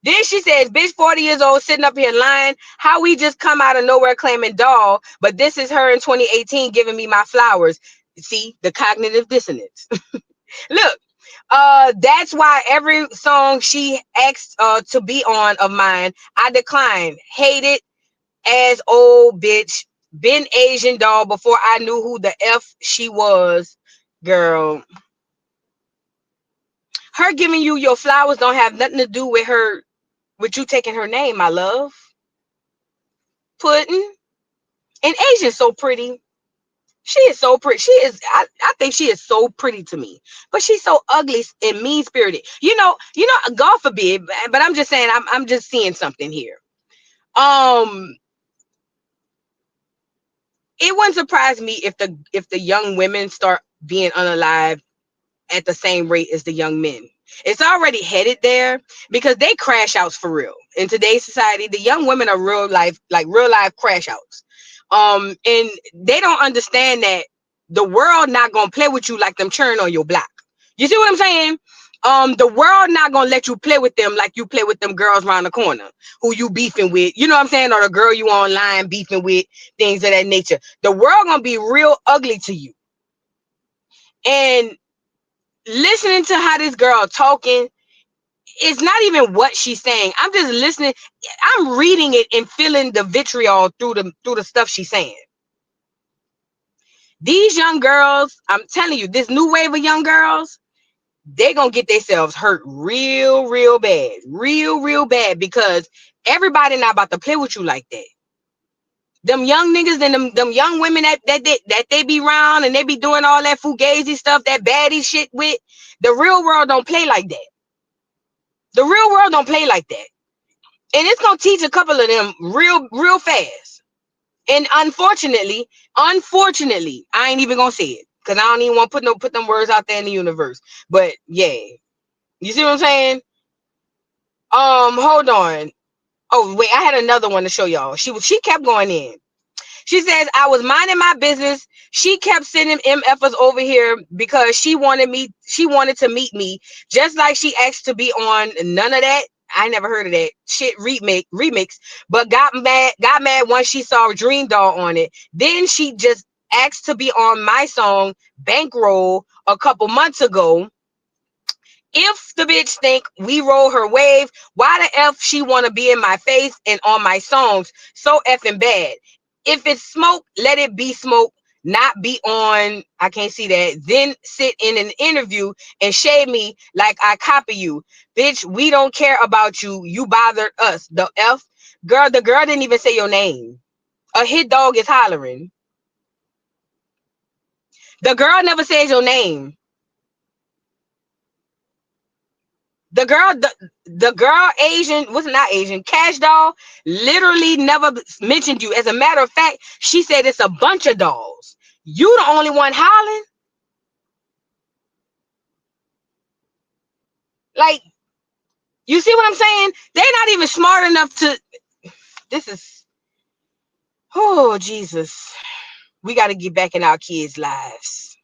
Then she says, bitch 40 years old sitting up here lying. How we just come out of nowhere claiming doll, but this is her in 2018 giving me my flowers. See, the cognitive dissonance. Look, that's why every song she asked to be on of mine, I declined. Hate it as old bitch. Been Asian doll before I knew who the F she was. Girl. Her giving you your flowers don't have nothing to do with her, with you taking her name, my love. Pudding. And Asia's so pretty. She is so pretty. She is, I think she is so pretty to me. But she's so ugly and mean-spirited. You know, God forbid, but I'm just saying, I'm just seeing something here. It wouldn't surprise me if the young women start being unalived at the same rate as the young men. It's already headed there because they crash outs for real. In today's society, the young women are real life crash outs. And they don't understand that the world not gonna play with you like them churn on your block. You see what I'm saying? The world not gonna let you play with them like you play with them girls around the corner who you beefing with, you know what I'm saying, or the girl you online beefing with, things of that nature. The world gonna be real ugly to you. And listening to how this girl talking, it's not even what she's saying. I'm just listening. I'm reading it and feeling the vitriol through the stuff she's saying. These young girls, I'm telling you, this new wave of young girls, they gonna get themselves hurt real bad, real bad, because everybody not about to play with you like that. Them young niggas and them young women that they be around and they be doing all that fugazi stuff, that baddie shit with, the real world don't play like that. The real world don't play like that. And it's gonna teach a couple of them real fast. And unfortunately, I ain't even gonna say it because I don't even want to put them words out there in the universe. But yeah, you see what I'm saying? Hold on. Oh wait, I had another one to show y'all. She kept going in. She says, I was minding my business. She kept sending MFers over here because she wanted to meet me, just like she asked to be on none of that. I never heard of that shit remix, but got mad once she saw Dream Doll on it. Then she just asked to be on my song Bankroll a couple months ago. If the bitch think we roll her wave, why the F she want to be in my face and on my songs? So effing bad. If it's smoke, let it be smoke, not be on. I can't see that. Then sit in an interview and shade me like I copy you. Bitch, we don't care about you. You bothered us. The F? Girl, the girl didn't even say your name. A hit dog is hollering. The girl never says your name. The girl Asian, was not Asian, Kash doll, literally never mentioned you. As a matter of fact, she said it's a bunch of dolls. You the only one hollering? Like, you see what I'm saying? They're not even smart enough to, this is, oh, Jesus. We got to get back in our kids' lives.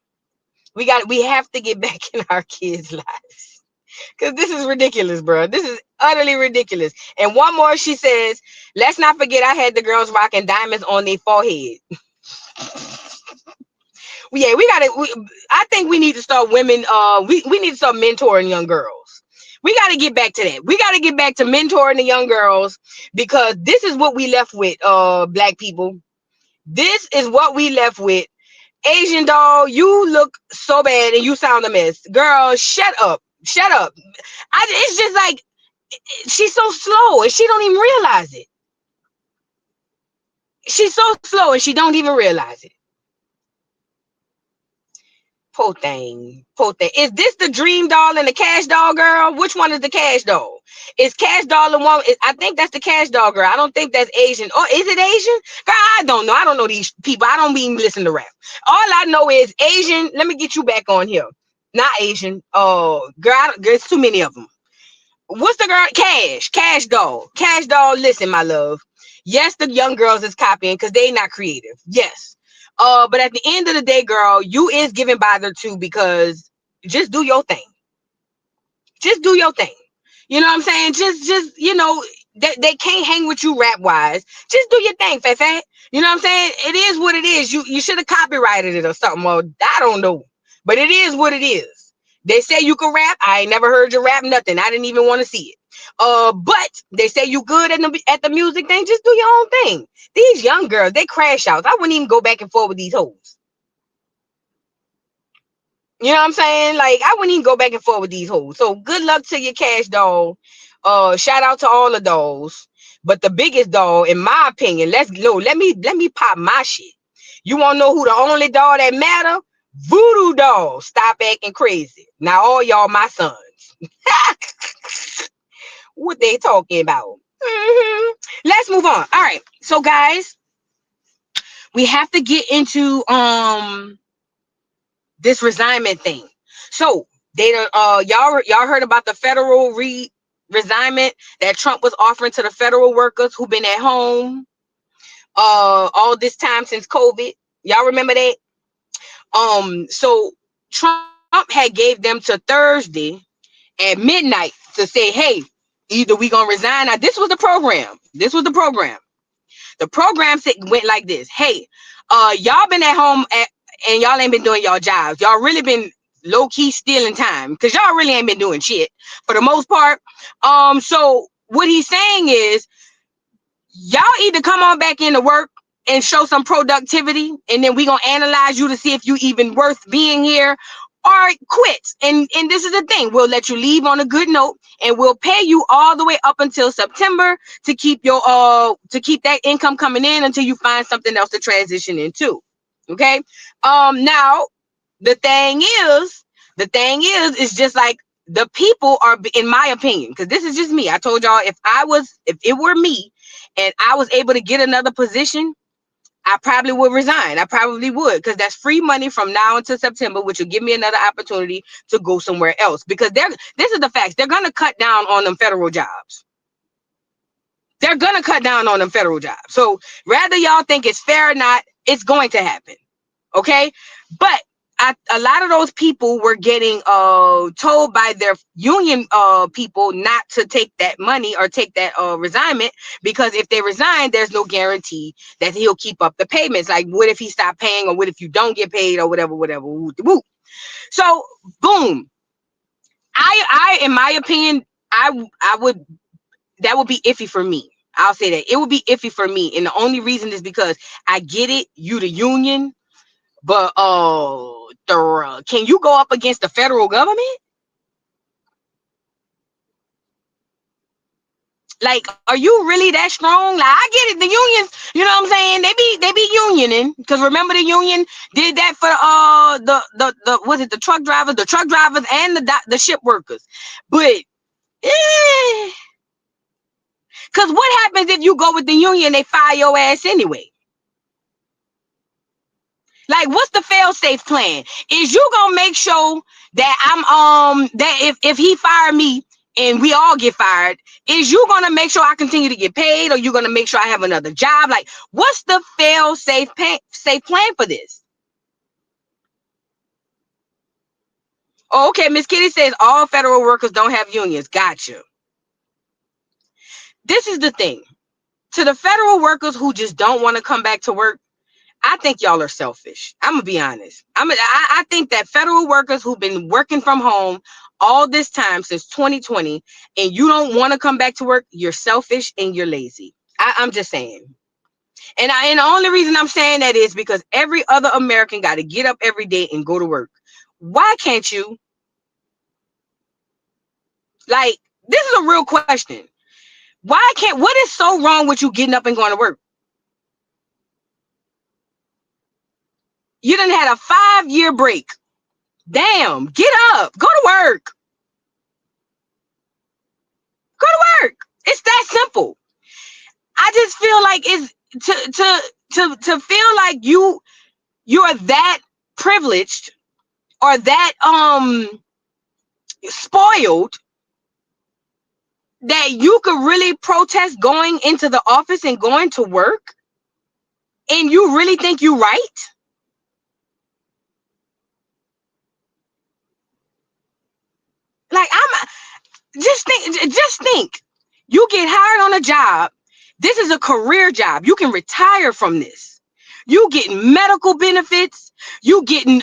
We have to get back in our kids' lives. Because this is ridiculous, bro. This is utterly ridiculous. And one more, she says, let's not forget I had the girls rocking diamonds on their forehead. Yeah, I think we need to start women, we need to start mentoring young girls. We got to get back to that. We got to get back to mentoring the young girls, because this is what we left with, black people. This is what we left with. Asian doll, you look so bad and you sound a mess. Girl, shut up. Shut up. It's just like, she's so slow and she don't even realize it. She's so slow and she don't even realize it. Poor thing. Poor thing. Is this the dream doll and the cash doll girl? Which one is the cash doll? Is cash doll the one? I think that's the cash doll girl. I don't think that's Asian. Or is it Asian? Girl, I don't know. I don't know these people. I don't even listen to rap. All I know is Asian. Let me get you back on here. Not Asian. Oh, girl, there's too many of them. What's the girl? Cash. Cash doll. Cash doll. Listen, my love. Yes, the young girls is copying because they not creative. Yes. But at the end of the day, girl, you is giving bother too, because just do your thing. Just do your thing. You know what I'm saying? Just you know, they can't hang with you rap wise. Just do your thing, Fefe. You know what I'm saying? It is what it is. You should have copyrighted it or something. Or I don't know. But it is what it is. They say you can rap. I ain't never heard you rap nothing. I didn't even want to see it. But they say you good at the music thing. Just do your own thing. These young girls, they crash outs. I wouldn't even go back and forth with these hoes. You know what I'm saying? Like, I wouldn't even go back and forth with these hoes. So good luck to your cash doll. Shout out to all the dolls. But the biggest doll, in my opinion, let me pop my shit. You want to know who the only doll that matter? Voodoo doll. Stop acting crazy. Now all y'all my sons. What they talking about? Let's move on. All right. So guys, we have to get into this resignment thing. So they y'all heard about the federal resignment that Trump was offering to the federal workers who've been at home all this time since COVID. Y'all remember that? So Trump had gave them to Thursday at midnight to say, hey, either we gonna resign. Now this was the program. The program went like this. Hey, y'all been at home and y'all ain't been doing y'all jobs. Y'all really been low-key stealing time because y'all really ain't been doing shit for the most part. So what he's saying is, y'all either come on back into work and show some productivity, and then we gonna analyze you to see if you even worth being here, or quit. And this is the thing, we'll let you leave on a good note, and we'll pay you all the way up until September to keep your to keep that income coming in until you find something else to transition into. Okay. Now the thing is just like, the people are, in my opinion, because this is just me. I told y'all, if it were me and I was able to get another position, I probably would resign. I probably would, because that's free money from now until September, which will give me another opportunity to go somewhere else. Because this is the facts. They're gonna cut down on them federal jobs. They're gonna cut down on them federal jobs. So whether y'all think it's fair or not, it's going to happen. Okay, but a lot of those people were getting told by their union people not to take that money or take that resignment, because if they resign, there's no guarantee that he'll keep up the payments. Like, what if he stopped paying, or what if you don't get paid, or whatever. So boom, I in my opinion, I would, that would be iffy for me. I'll say that it would be iffy for me, and the only reason is because I get it, you the union, but can you go up against the federal government? Like, are you really that strong? Like, I get it, the unions, you know what I'm saying? They be unioning, because remember the union did that for the was it the truck drivers and the ship workers. But because what happens if you go with the union, they fire your ass anyway? Like, what's the fail-safe plan? Is you gonna make sure that I'm that if he fire me and we all get fired, is you gonna make sure I continue to get paid, or you gonna make sure I have another job? Like, what's the fail-safe plan for this? Oh, okay, Miss Kitty says all federal workers don't have unions. Gotcha. This is the thing. To the federal workers who just don't want to come back to work, I think y'all are selfish. I'm gonna be honest. I think that federal workers who've been working from home all this time since 2020, and you don't want to come back to work, you're selfish and you're lazy. I'm just saying. And the only reason I'm saying that is because every other American got to get up every day and go to work. Why can't you? Like, this is a real question. What is so wrong with you getting up and going to work? You done had a 5-year break. Damn, get up, go to work. Go to work. It's that simple. I just feel like it's to feel like you are that privileged or that spoiled that you could really protest going into the office and going to work, and you really think you right? Like, just think. You get hired on a job. This is a career job. You can retire from this. You getting medical benefits. You getting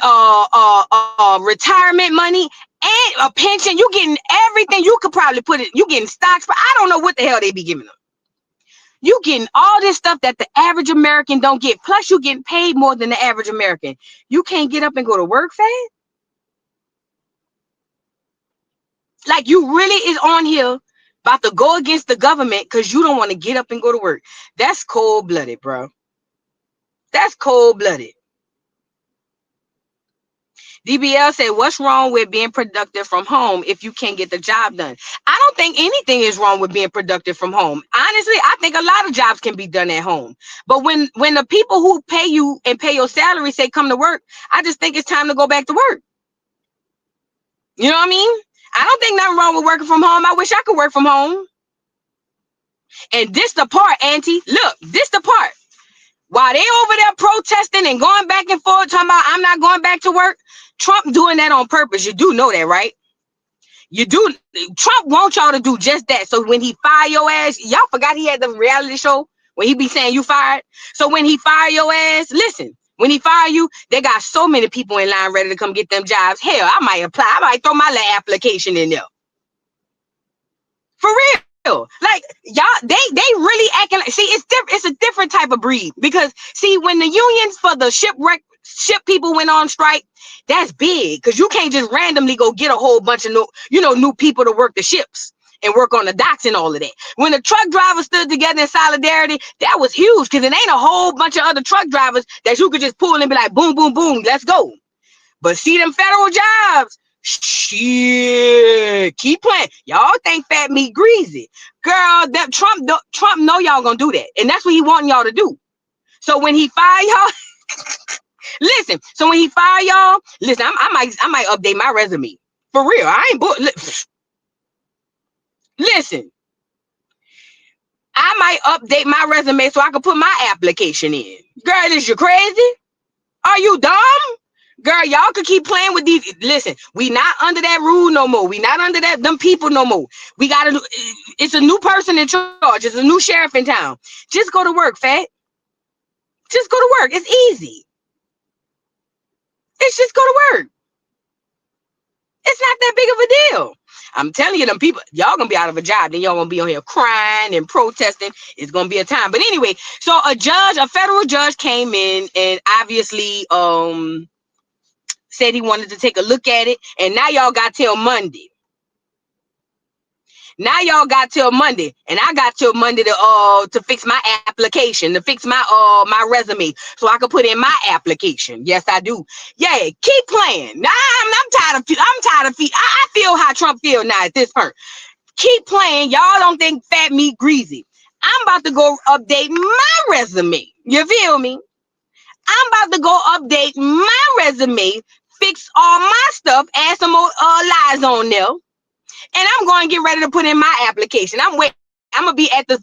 retirement money and a pension. You getting everything. You could probably put it. You getting stocks, but I don't know what the hell they be giving them. You getting all this stuff that the average American don't get. Plus, you getting paid more than the average American. You can't get up and go to work, fast. Like, you really is on here about to go against the government because you don't want to get up and go to work. That's cold-blooded, bro. That's cold-blooded. DBL said, what's wrong with being productive from home if you can't get the job done? I don't think anything is wrong with being productive from home. Honestly, I think a lot of jobs can be done at home. But when the people who pay you and pay your salary say come to work, I just think it's time to go back to work. You know what I mean? I don't think nothing wrong with working from home. I wish I could work from home. And this the part, Auntie. Look, this the part. While they over there protesting and going back and forth, talking about I'm not going back to work, Trump doing that on purpose. You do know that, right? You do. Trump wants y'all to do just that. So when he fire your ass, y'all forgot he had the reality show where he be saying you fired. So when he fire your ass, listen. When he fire you, they got so many people in line ready to come get them jobs. Hell, I might apply. I might throw my little application in there. For real. Like, y'all, they really acting like, see, it's different. It's a different type of breed. Because, see, when the unions for the ship people went on strike, that's big. Because you can't just randomly go get a whole bunch of new people to work the ships and work on the docks and all of that. When the truck drivers stood together in solidarity, that was huge because it ain't a whole bunch of other truck drivers that you could just pull and be like, boom, boom, boom, let's go. But see them federal jobs, shit, keep playing. Y'all think fat meat greasy. Girl, that Trump know y'all gonna do that. And that's what he wanting y'all to do. So when he fire y'all, listen, so when he fire y'all, listen, I might update my resume. For real, I ain't listen, I might update my resume so I can put my application in. Girl, is you crazy? Are you dumb? Girl, y'all could keep playing with these. Listen, we not under that rule no more. We not under them people no more. We gotta. It's a new person in charge. It's a new sheriff in town. Just go to work, fat. Just go to work. It's easy. It's just go to work. It's not that big of a deal. I'm telling you, them people, y'all gonna be out of a job. Then y'all gonna be on here crying and protesting. It's gonna be a time. But anyway, so a federal judge came in and obviously said he wanted to take a look at it. And now y'all got till Monday. Now y'all got till Monday, and I got till Monday to fix my application, to fix my my resume, so I can put in my application. Yes, I do. Yeah, keep playing. Nah, I'm tired of. I feel how Trump feel now at this point. Keep playing. Y'all don't think fat meat greasy. I'm about to go update my resume. You feel me? I'm about to go update my resume, fix all my stuff, add some more lies on there. And I'm going to get ready to put in my application. I'm waiting. I'm gonna be at the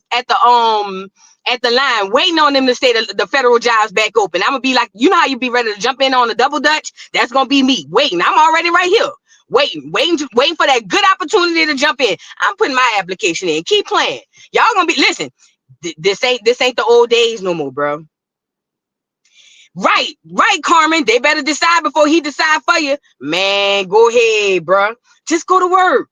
line waiting on them to say the federal jobs back open. I'm gonna be like, you know how you be ready to jump in on a double dutch? That's gonna be me waiting. I'm already right here waiting for that good opportunity to jump in. I'm putting my application in. Keep playing. Y'all gonna be listen. This ain't the old days no more, bro. Right, Carmen. They better decide before he decide for you. Man, go ahead, bro. Just go to work.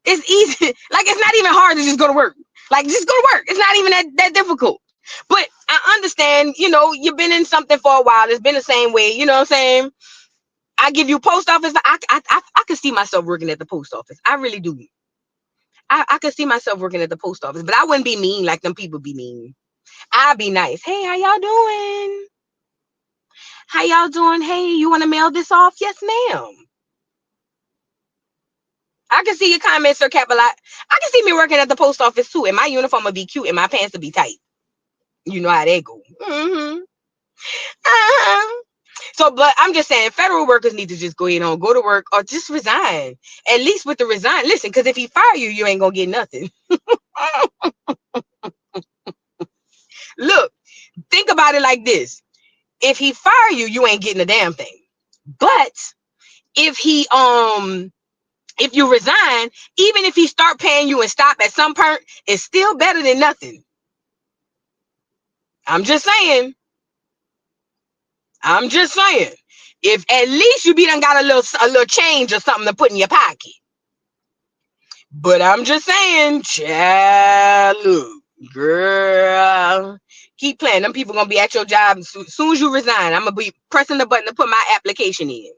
It's easy. Like, it's not even hard to just go to work. Like, just go to work. It's not even that difficult. But I understand, you know, you've been in something for a while. It's been the same way. You know what I'm saying? I give you post office. I can see myself working at the post office. I really do. I can see myself working at the post office, but I wouldn't be mean like them people be mean. I'd be nice. Hey, how y'all doing? How y'all doing? Hey, you want to mail this off? Yes, ma'am. I can see your comments, Sir Cap, a lot. I can see me working at the post office too, and my uniform will be cute and my pants will be tight. You know how they go. So, but I'm just saying, federal workers need to just go to work or just resign. At least with the resign. Listen, because if he fire you, you ain't gonna get nothing. Look, think about it like this. If he fire you, you ain't getting a damn thing. But if you resign, even if he start paying you and stop at some point, it's still better than nothing. I'm just saying. If at least you done got a little change or something to put in your pocket. But I'm just saying, child, look, girl, keep playing. Them people gonna be at your job as soon as you resign. I'm gonna be pressing the button to put my application in.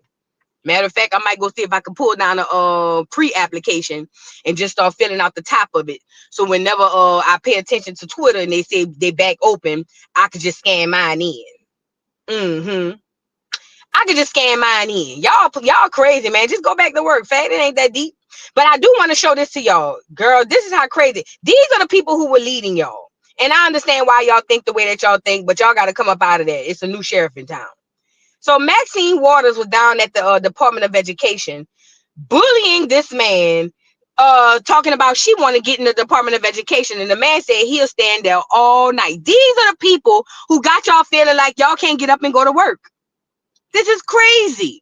Matter of fact, I might go see if I can pull down a pre-application and just start filling out the top of it. So whenever I pay attention to Twitter and they say they back open, I could just scan mine in. I could just scan mine in. Y'all crazy, man. Just go back to work. Fact, it ain't that deep. But I do want to show this to y'all. Girl, this is how crazy. These are the people who were leading y'all. And I understand why y'all think the way that y'all think, but y'all got to come up out of that. It's a new sheriff in town. So Maxine Waters was down at the Department of Education bullying this man, talking about she want to get in the Department of Education. And the man said he'll stand there all night. These are the people who got y'all feeling like y'all can't get up and go to work. This is crazy.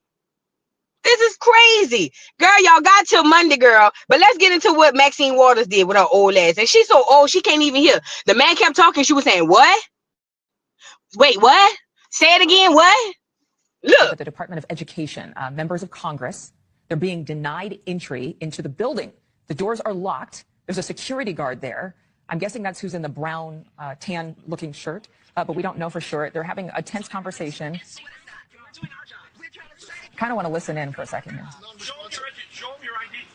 Girl, y'all got till Monday, girl. But let's get into what Maxine Waters did with her old ass. And she's so old, she can't even hear. The man kept talking. She was saying, what? Wait, what? Say it again, what? Look. At the Department of Education, members of Congress, they're being denied entry into the building. The doors are locked. There's a security guard there. I'm guessing that's who's in the brown, tan-looking shirt, but we don't know for sure. They're having a tense conversation. Kind of want to listen in for a second here. Show them your ID.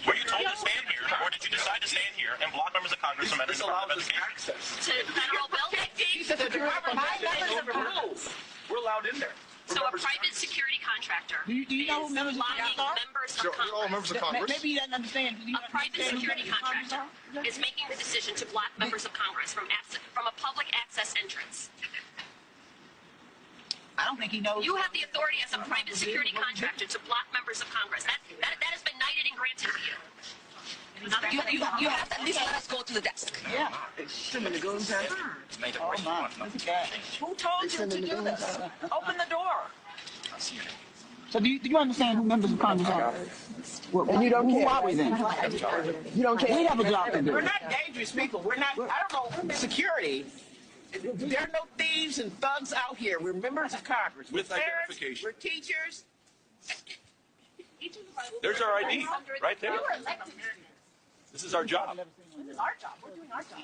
Were you told to stand here, or did you decide to stand here and block members of Congress from entering the Department of Education? To federal buildings. We're allowed in there. So a private security contractor. Do you know who members of Congress are? Members of Congress. Maybe you don't understand. A private security contractor is making the decision to block members of Congress from a public access entrance. I don't think he knows. You have the authority as a private security contractor to block members of Congress. That has been knighted and granted to you. You have to at least let us go to the desk. Yeah. Oh my. Who told you to do this? Open the door. So do you understand who members of Congress are? And you don't care. Who are we then? You don't care. We have a job to do. We're not dangerous people. We're not, I don't know, security. There are no thieves and thugs out here. We're members of Congress. With we're parents, identification. we're teachers. There's our ID right there. This is our job. This is our job. We're doing our job.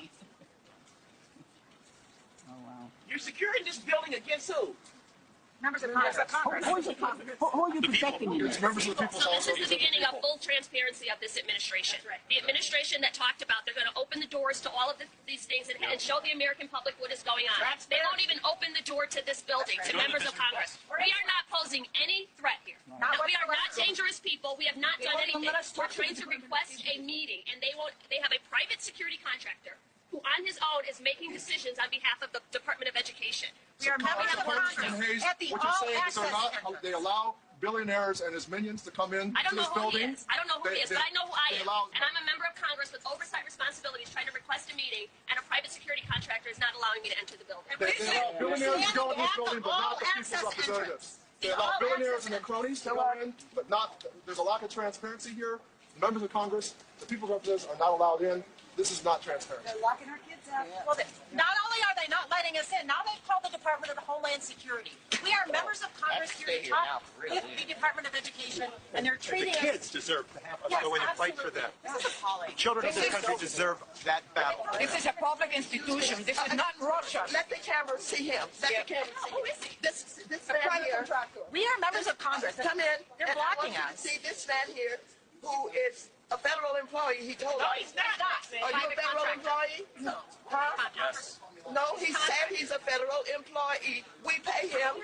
Oh, wow. You're securing this building against who? Members of Congress. Who are you protecting? It's members of the People's So House. this is the beginning of full transparency of this administration. The administration that talked about they're going to open the doors to all of these things and show the American public what is going on. They won't even open the door to this building, to members of Congress. We are not posing any threat here. No, we are not dangerous people. We have not done anything. We're trying to request a meeting, and they have a private security contractor who on his own is making decisions on behalf of the Department of Education. We are members of Congress. What you're saying is they allow billionaires and his minions to come in I don't to know this who building? he is. I don't know who he is, but I know who I am. And I'm a member of Congress with oversight responsibilities trying to request a meeting, and a private security contractor is not allowing me to enter the building. They allow billionaires to go in this building, but not the people's representatives. They allow billionaires and their cronies to go in, but not. There's a lack of transparency here. Members of Congress, the people's representatives are not allowed in. This is not transparent. They're locking our kids up. Well, not only are they not letting us in, now they've called the Department of Homeland Security. We are members of Congress here to talk with the Department of Education, and they're treating The kids deserve to have us go in and fight for them. This is appalling. The children of this country deserve that battle. This is a public institution. This is not Russia. Let the camera see him. Let the camera see him. Who is he? This man here. We are members of Congress. Come in. They're blocking us. See this man here, who is a federal employee. He told us. No, he's not. Are you a federal employee? No. Huh? Yes. No, he said he's a federal employee. We pay him.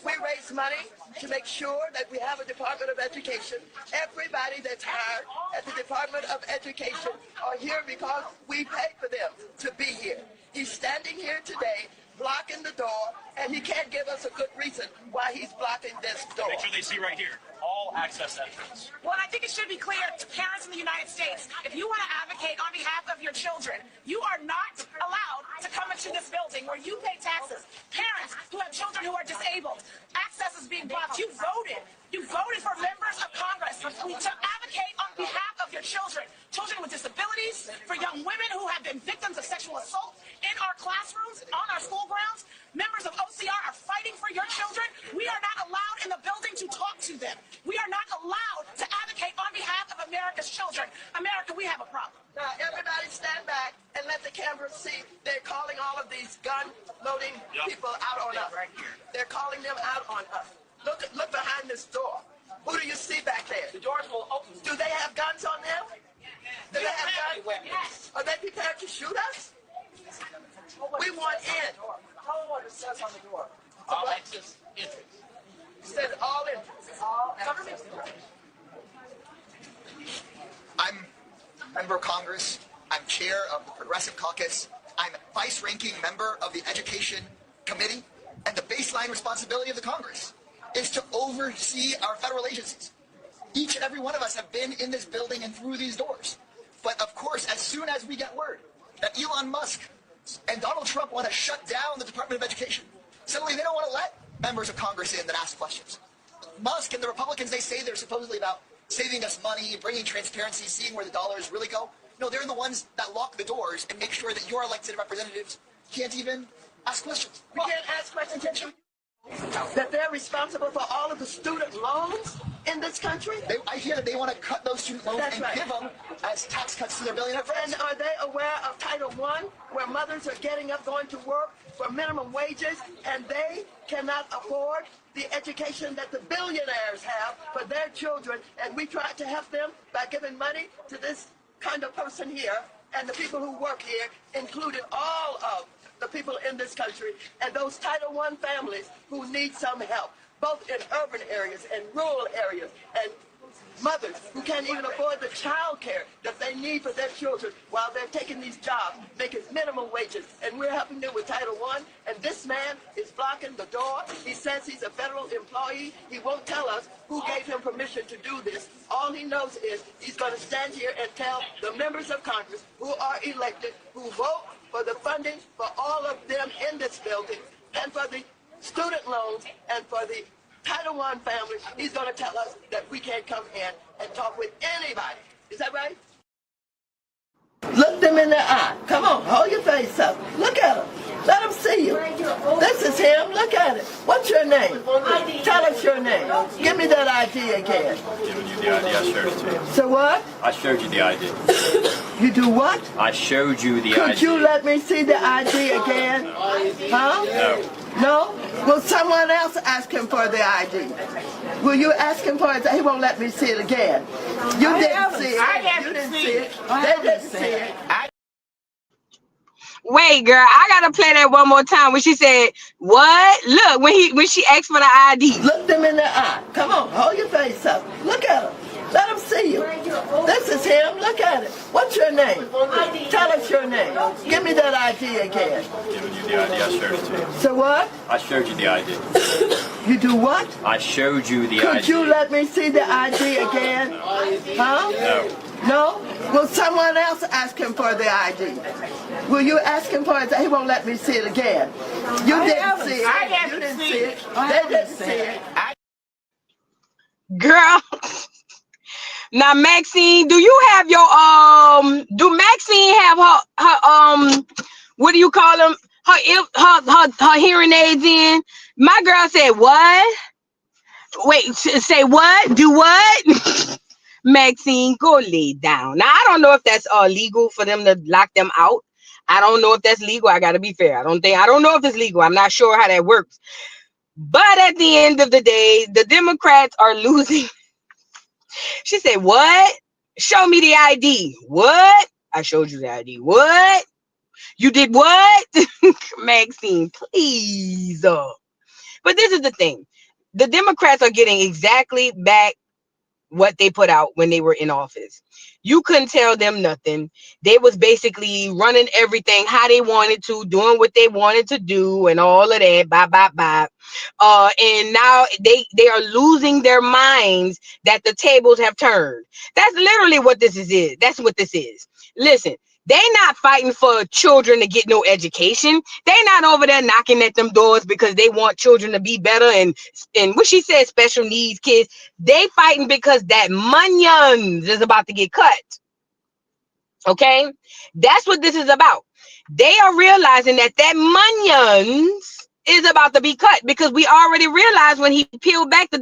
We raise money to make sure that we have a Department of Education. Everybody that's hired at the Department of Education are here because we pay for them to be here. He's standing here today blocking the door, and he can't give us a good reason why he's blocking this door. Make sure they see right here. All access entrance. Well, I think it should be clear to parents in the United States, if you want to advocate on behalf of your children, you are not allowed to come into this building where you pay taxes. Parents who have children who are disabled, access is being blocked. You voted. You voted for members of Congress to advocate on behalf of your children. Children with disabilities, for young women who have been victims of sexual assault in our classrooms, on our school grounds. Members of OCR are fighting for your children. We are not allowed in the building to talk to them. We are not allowed to advocate on behalf of America's children. America, we have a problem. Now, everybody stand back and let the camera see. They're calling all of these gun-loading people out on us. They're calling them out on us. Look behind this door. Who do you see back there? The doors will open. Do they have guns on them? Do they have guns? Yes. Are they prepared to shoot us? We want in. Tell them what it says on the door. All access entrance. It says all entrance. All government. I'm a member of Congress. I'm chair of the Progressive Caucus. I'm vice-ranking member of the Education Committee. And the baseline responsibility of the Congress is to oversee our federal agencies. Each and every one of us have been in this building and through these doors. But of course, as soon as we get word that Elon Musk and Donald Trump want to shut down the Department of Education, suddenly they don't want to let members of Congress in that ask questions. Musk and the Republicans, they say they're supposedly about saving us money, bringing transparency, seeing where the dollars really go. No, they're the ones that lock the doors and make sure that your elected representatives can't even ask questions. We can't ask questions. That they're responsible for all of the student loans in this country? I hear that they want to cut those student loans That's and right. give them as tax cuts to their billionaire friends. And are they aware of Title I, where mothers are getting up, going to work for minimum wages, and they cannot afford the education that the billionaires have for their children? And we try to help them by giving money to this kind of person here, and the people who work here, including all of the people in this country, and those Title I families who need some help, both in urban areas and rural areas, and mothers who can't even afford the child care that they need for their children while they're taking these jobs, making minimum wages. And we're helping them with Title I, and this man is blocking the door. He says he's a federal employee. He won't tell us who gave him permission to do this. All he knows is he's going to stand here and tell the members of Congress who are elected, who vote for the funding for all of them in this building, and for the student loans, and for the Title I families, he's going to tell us that we can't come in and talk with anybody. Is that right? Look them in the eye. Come on, hold your face up. Look at him. Let him see you. This is him. Look at it. What's your name? Tell us your name. Give me that ID again. Giving you the ID, I showed it to you. So what? I showed you the ID. You do what? I showed you the ID. Could you let me see the ID again? Huh? No. No? Will someone else ask him for the ID? Will you ask him for it? He won't let me see it again. You didn't see it. You didn't see it. They didn't see it. Wait, girl, I gotta play that one more time when she said, what? Look, when she asked for the ID. Look them in the eye. Come on, hold your face up. Look at him. Let him see you. This is him. Look at it. What's your name? Tell us your name. Give me that ID again. Giving you the ID, I showed it to you. So what? I showed you the ID. You do what? I showed you the ID. Could you let me see the ID again? Huh? No. No? Will someone else ask him for the ID? Will you ask him for it? He won't let me see it again. You didn't see it. You didn't see it. They didn't see it. Girl. Now, Maxine, do you have your do Maxine have her what do you call them? Her hearing aids in? My girl said, what? Wait, say what? Do what? Maxine, go lay down. Now, I don't know if that's legal for them to lock them out. I don't know if that's legal. I gotta be fair. I don't know if it's legal. I'm not sure how that works. But at the end of the day, the Democrats are losing. She said, what? Show me the ID. What? I showed you the ID. What? You did what? Maxine, please. But this is the thing. The Democrats are getting exactly back what they put out when they were in office. You couldn't tell them nothing. They was basically running everything how they wanted to, doing what they wanted to do, and all of that. Bye. And now they are losing their minds that the tables have turned. That's literally what this is. That's what this is. Listen. They not fighting for children to get no education. They not over there knocking at them doors because they want children to be better and what she said, special needs kids. They fighting because that munions is about to get cut. Okay? That's what this is about. They are realizing that munions is about to be cut because we already realized when he peeled back the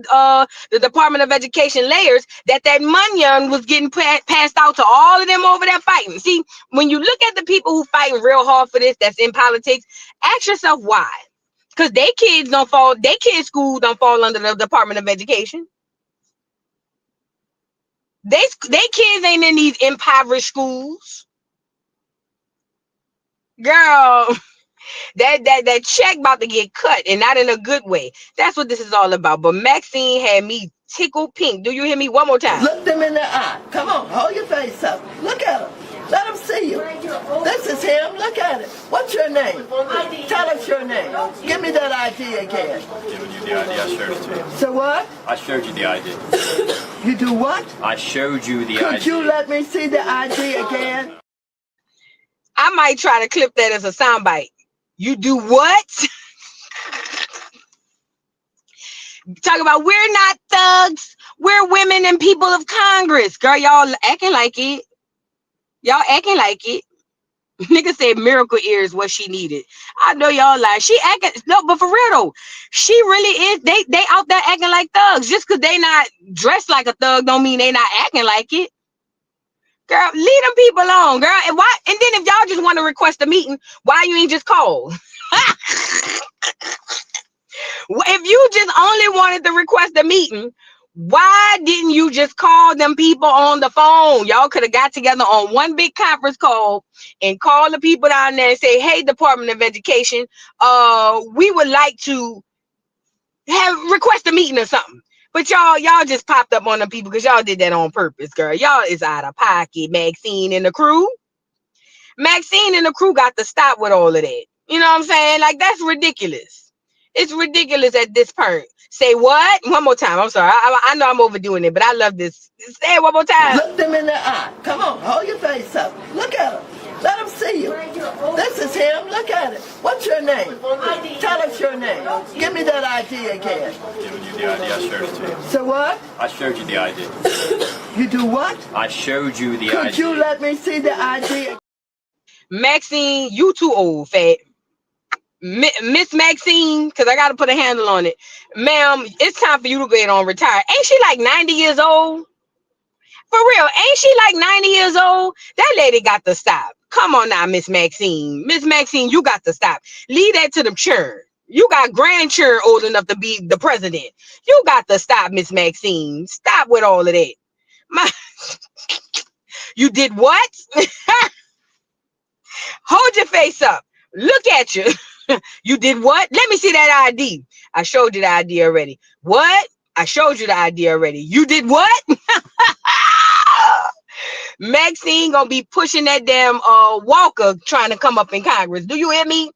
Department of Education layers that munion was getting passed out to all of them over there fighting. See, when you look at the people who fighting real hard for this, that's in politics, ask yourself why. Because their kids school don't fall under the Department of Education. They kids ain't in these impoverished schools. Girl. That check about to get cut, and not in a good way. That's what this is all about. But Maxine had me tickled pink. Do you hear me one more time? Look them in the eye. Come on, hold your face up. Look at him. Let him see you. This is him. Look at it. What's your name? Tell us your name. Give me that ID again. Giving you the ID. I showed it to you. So what? I showed you the ID. You do what? I showed you the ID. Could you let me see the ID again? I might try to clip that as a soundbite. You do what? Talk about we're not thugs. We're women and people of Congress. Girl, y'all acting like it. Y'all acting like it. Nigga said miracle ear is what she needed. I know y'all lie. She acting no, but for real though, she really is. They out there acting like thugs. Just because they not dressed like a thug don't mean they not acting like it. Girl, leave them people alone, girl. And why? And then if y'all just want to request a meeting, why you ain't just call? If you just only wanted to request a meeting, why didn't you just call them people on the phone? Y'all could have got together on one big conference call and call the people down there and say, hey, Department of Education, we would like to request a meeting or something. But y'all just popped up on the people because y'all did that on purpose, girl. Y'all is out of pocket. Maxine and the crew got to stop with all of that. You know what I'm saying? Like, that's ridiculous. It's ridiculous at this point. Say what? One more time. I'm sorry. I know I'm overdoing it, but I love this. Say it one more time. Look them in the eye. Come on, hold your face up. Look at him. Let him see you. This is him. Look at it. What's your name? Tell us your name. Give me that ID again. Giving you the ID. I showed it to you. So what? I showed you the ID. You do what? I showed you the ID. Could you let me see the ID? Maxine, you too old, fat. Miss Maxine, because I got to put a handle on it. Ma'am, it's time for you to get on retire. Ain't she like 90 years old? For real, ain't she like 90 years old? That lady got to stop. Come on now, Miss Maxine. Miss Maxine, you got to stop. Leave that to them children. You got grandchildren old enough to be the president. You got to stop, Miss Maxine. Stop with all of that. You did what? Hold your face up. Look at you. You did what? Let me see that ID. I showed you the ID already. What? I showed you the ID already. You did what? Maxine gonna be pushing that damn walker trying to come up in Congress. Do you hear me?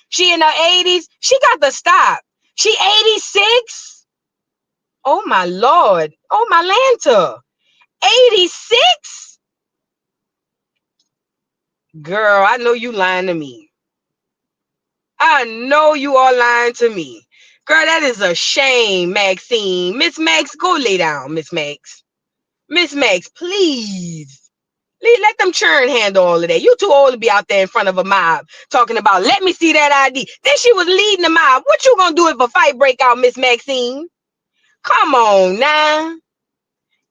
She in her 80s. She got to stop. She 86. Oh my Lord. Oh my Lanta. 86? Girl, I know you lying to me. I know you are lying to me. Girl, that is a shame, Maxine. Miss Max, go lay down, Miss Max. Miss Max, please. Let them churn handle all of that. You too old to be out there in front of a mob talking about, let me see that ID. Then she was leading the mob. What you gonna do if a fight break out, Miss Maxine? Come on now.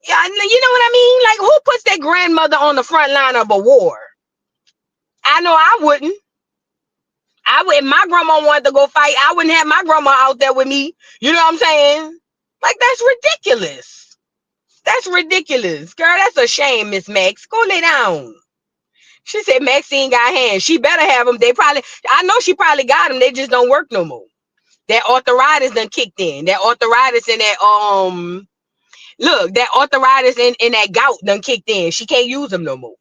Yeah, you know what I mean? Like, who puts their grandmother on the front line of a war? I know I wouldn't. If my grandma wanted to go fight, I wouldn't have my grandma out there with me. You know what I'm saying? Like, that's ridiculous. That's ridiculous. Girl, that's a shame, Miss Max. Go lay down. She said Maxine got hands. She better have them. I know she probably got them. They just don't work no more. That arthritis done kicked in. That arthritis and that, look, that arthritis and that gout done kicked in. She can't use them no more.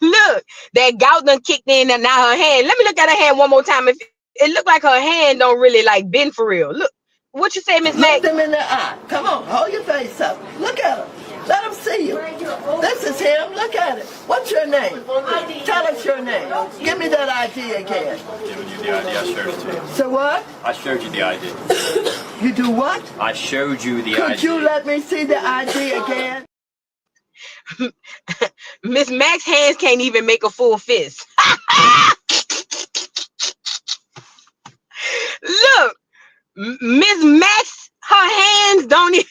Look, that gout done kicked in and now her hand. Let me look at her hand one more time. If it looked like her hand don't really like bend for real. Look, what you say, Miss Mac? Look them in the eye. Come on, hold your face up. Look at him. Let him see you. This is him. Look at it. What's your name? Tell us your name. Give me that ID again. Giving you the ID. I showed it to you. So what? I showed you the ID. You do what? I showed you the ID. Could you let me see the ID again? Miss Mac's hands can't even make a full fist. Look, Miss Max, her hands don't even.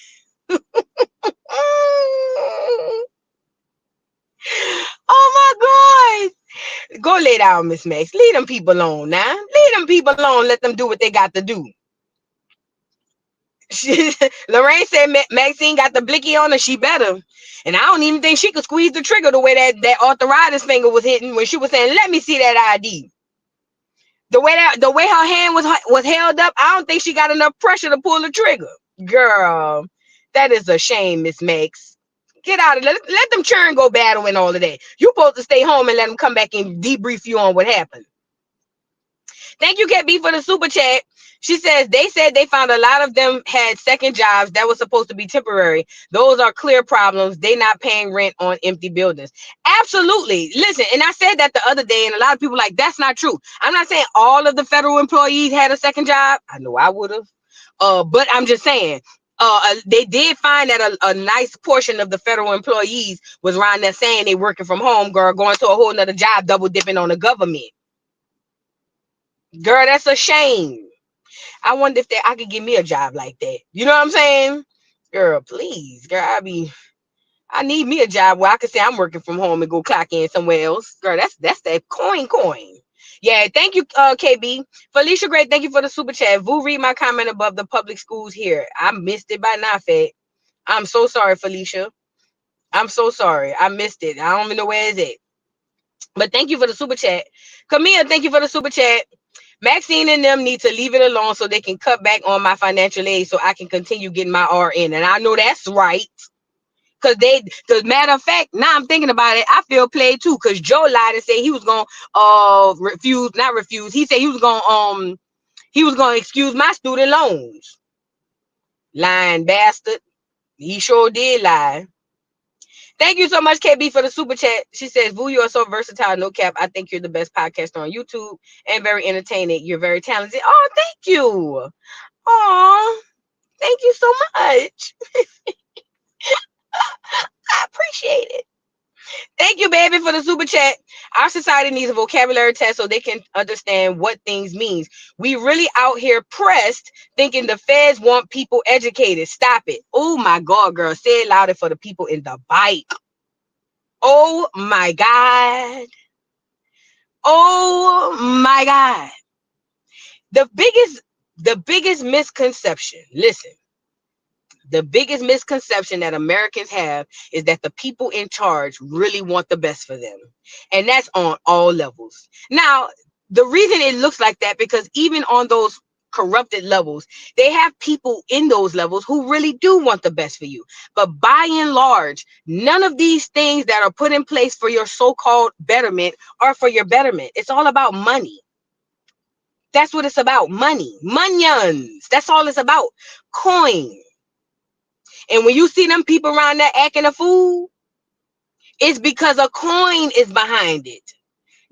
Oh my God. Go lay down, Miss Max. Leave them people alone now. Leave them people alone. Let them do what they got to do. Lorraine said Maxine got the blicky on her. She better. And I don't even think she could squeeze the trigger the way that arthritis finger was hitting when she was saying, let me see that ID. The way her hand was held up, I don't think she got enough pressure to pull the trigger. Girl, that is a shame, Miss Max. Get out of it. Let them churn go battle and all of that. You supposed to stay home and let them come back and debrief you on what happened. Thank you, KB, for the super chat. She says they said they found a lot of them had second jobs that was supposed to be temporary. Those are clear problems. They not paying rent on empty buildings. Absolutely. Listen, and I said that the other day, and a lot of people like, that's not true. I'm not saying all of the federal employees had a second job. I know I would have. But I'm just saying, they did find that a nice portion of the federal employees was around there saying they working from home, girl, going to a whole nother job, double dipping on the government. Girl, that's a shame. I wonder if I could give me a job like that. You know what I'm saying? Girl, please. Girl, I need me a job where I can say I'm working from home and go clock in somewhere else. Girl, that's that coin. Yeah, thank you, KB. Felicia Gray, thank you for the super chat. Vu, read my comment above the public schools here. I missed it by now, Fed. I'm so sorry, Felicia. I'm so sorry. I missed it. I don't even know where is it. But thank you for the super chat. Camille, thank you for the super chat. Maxine and them need to leave it alone so they can cut back on my financial aid so I can continue getting my RN. And I know that's right. Because matter of fact, now I'm thinking about it, I feel played too. Because Joe lied and said he was going to not refuse. He said he was going to excuse my student loans. Lying bastard. He sure did lie. Thank you so much, KB, for the super chat. She says, Vu, you are so versatile, no cap. I think you're the best podcaster on YouTube and very entertaining. You're very talented. Oh, thank you. Oh, thank you so much. I appreciate it. Thank you, baby, for the super chat. Our society needs a vocabulary test so they can understand what things means. We really out here pressed thinking the feds want people educated. Stop it. Oh, my God, girl. Say it louder for the people in the bike. Oh, my God. Oh, my God. The biggest misconception, listen. The biggest misconception that Americans have is that the people in charge really want the best for them. And that's on all levels. Now, the reason it looks like that, because even on those corrupted levels, they have people in those levels who really do want the best for you. But by and large, none of these things that are put in place for your so-called betterment are for your betterment. It's all about money. That's what it's about. Money. Monions. That's all it's about. Coin. And when you see them people around there acting a fool, it's because a coin is behind it.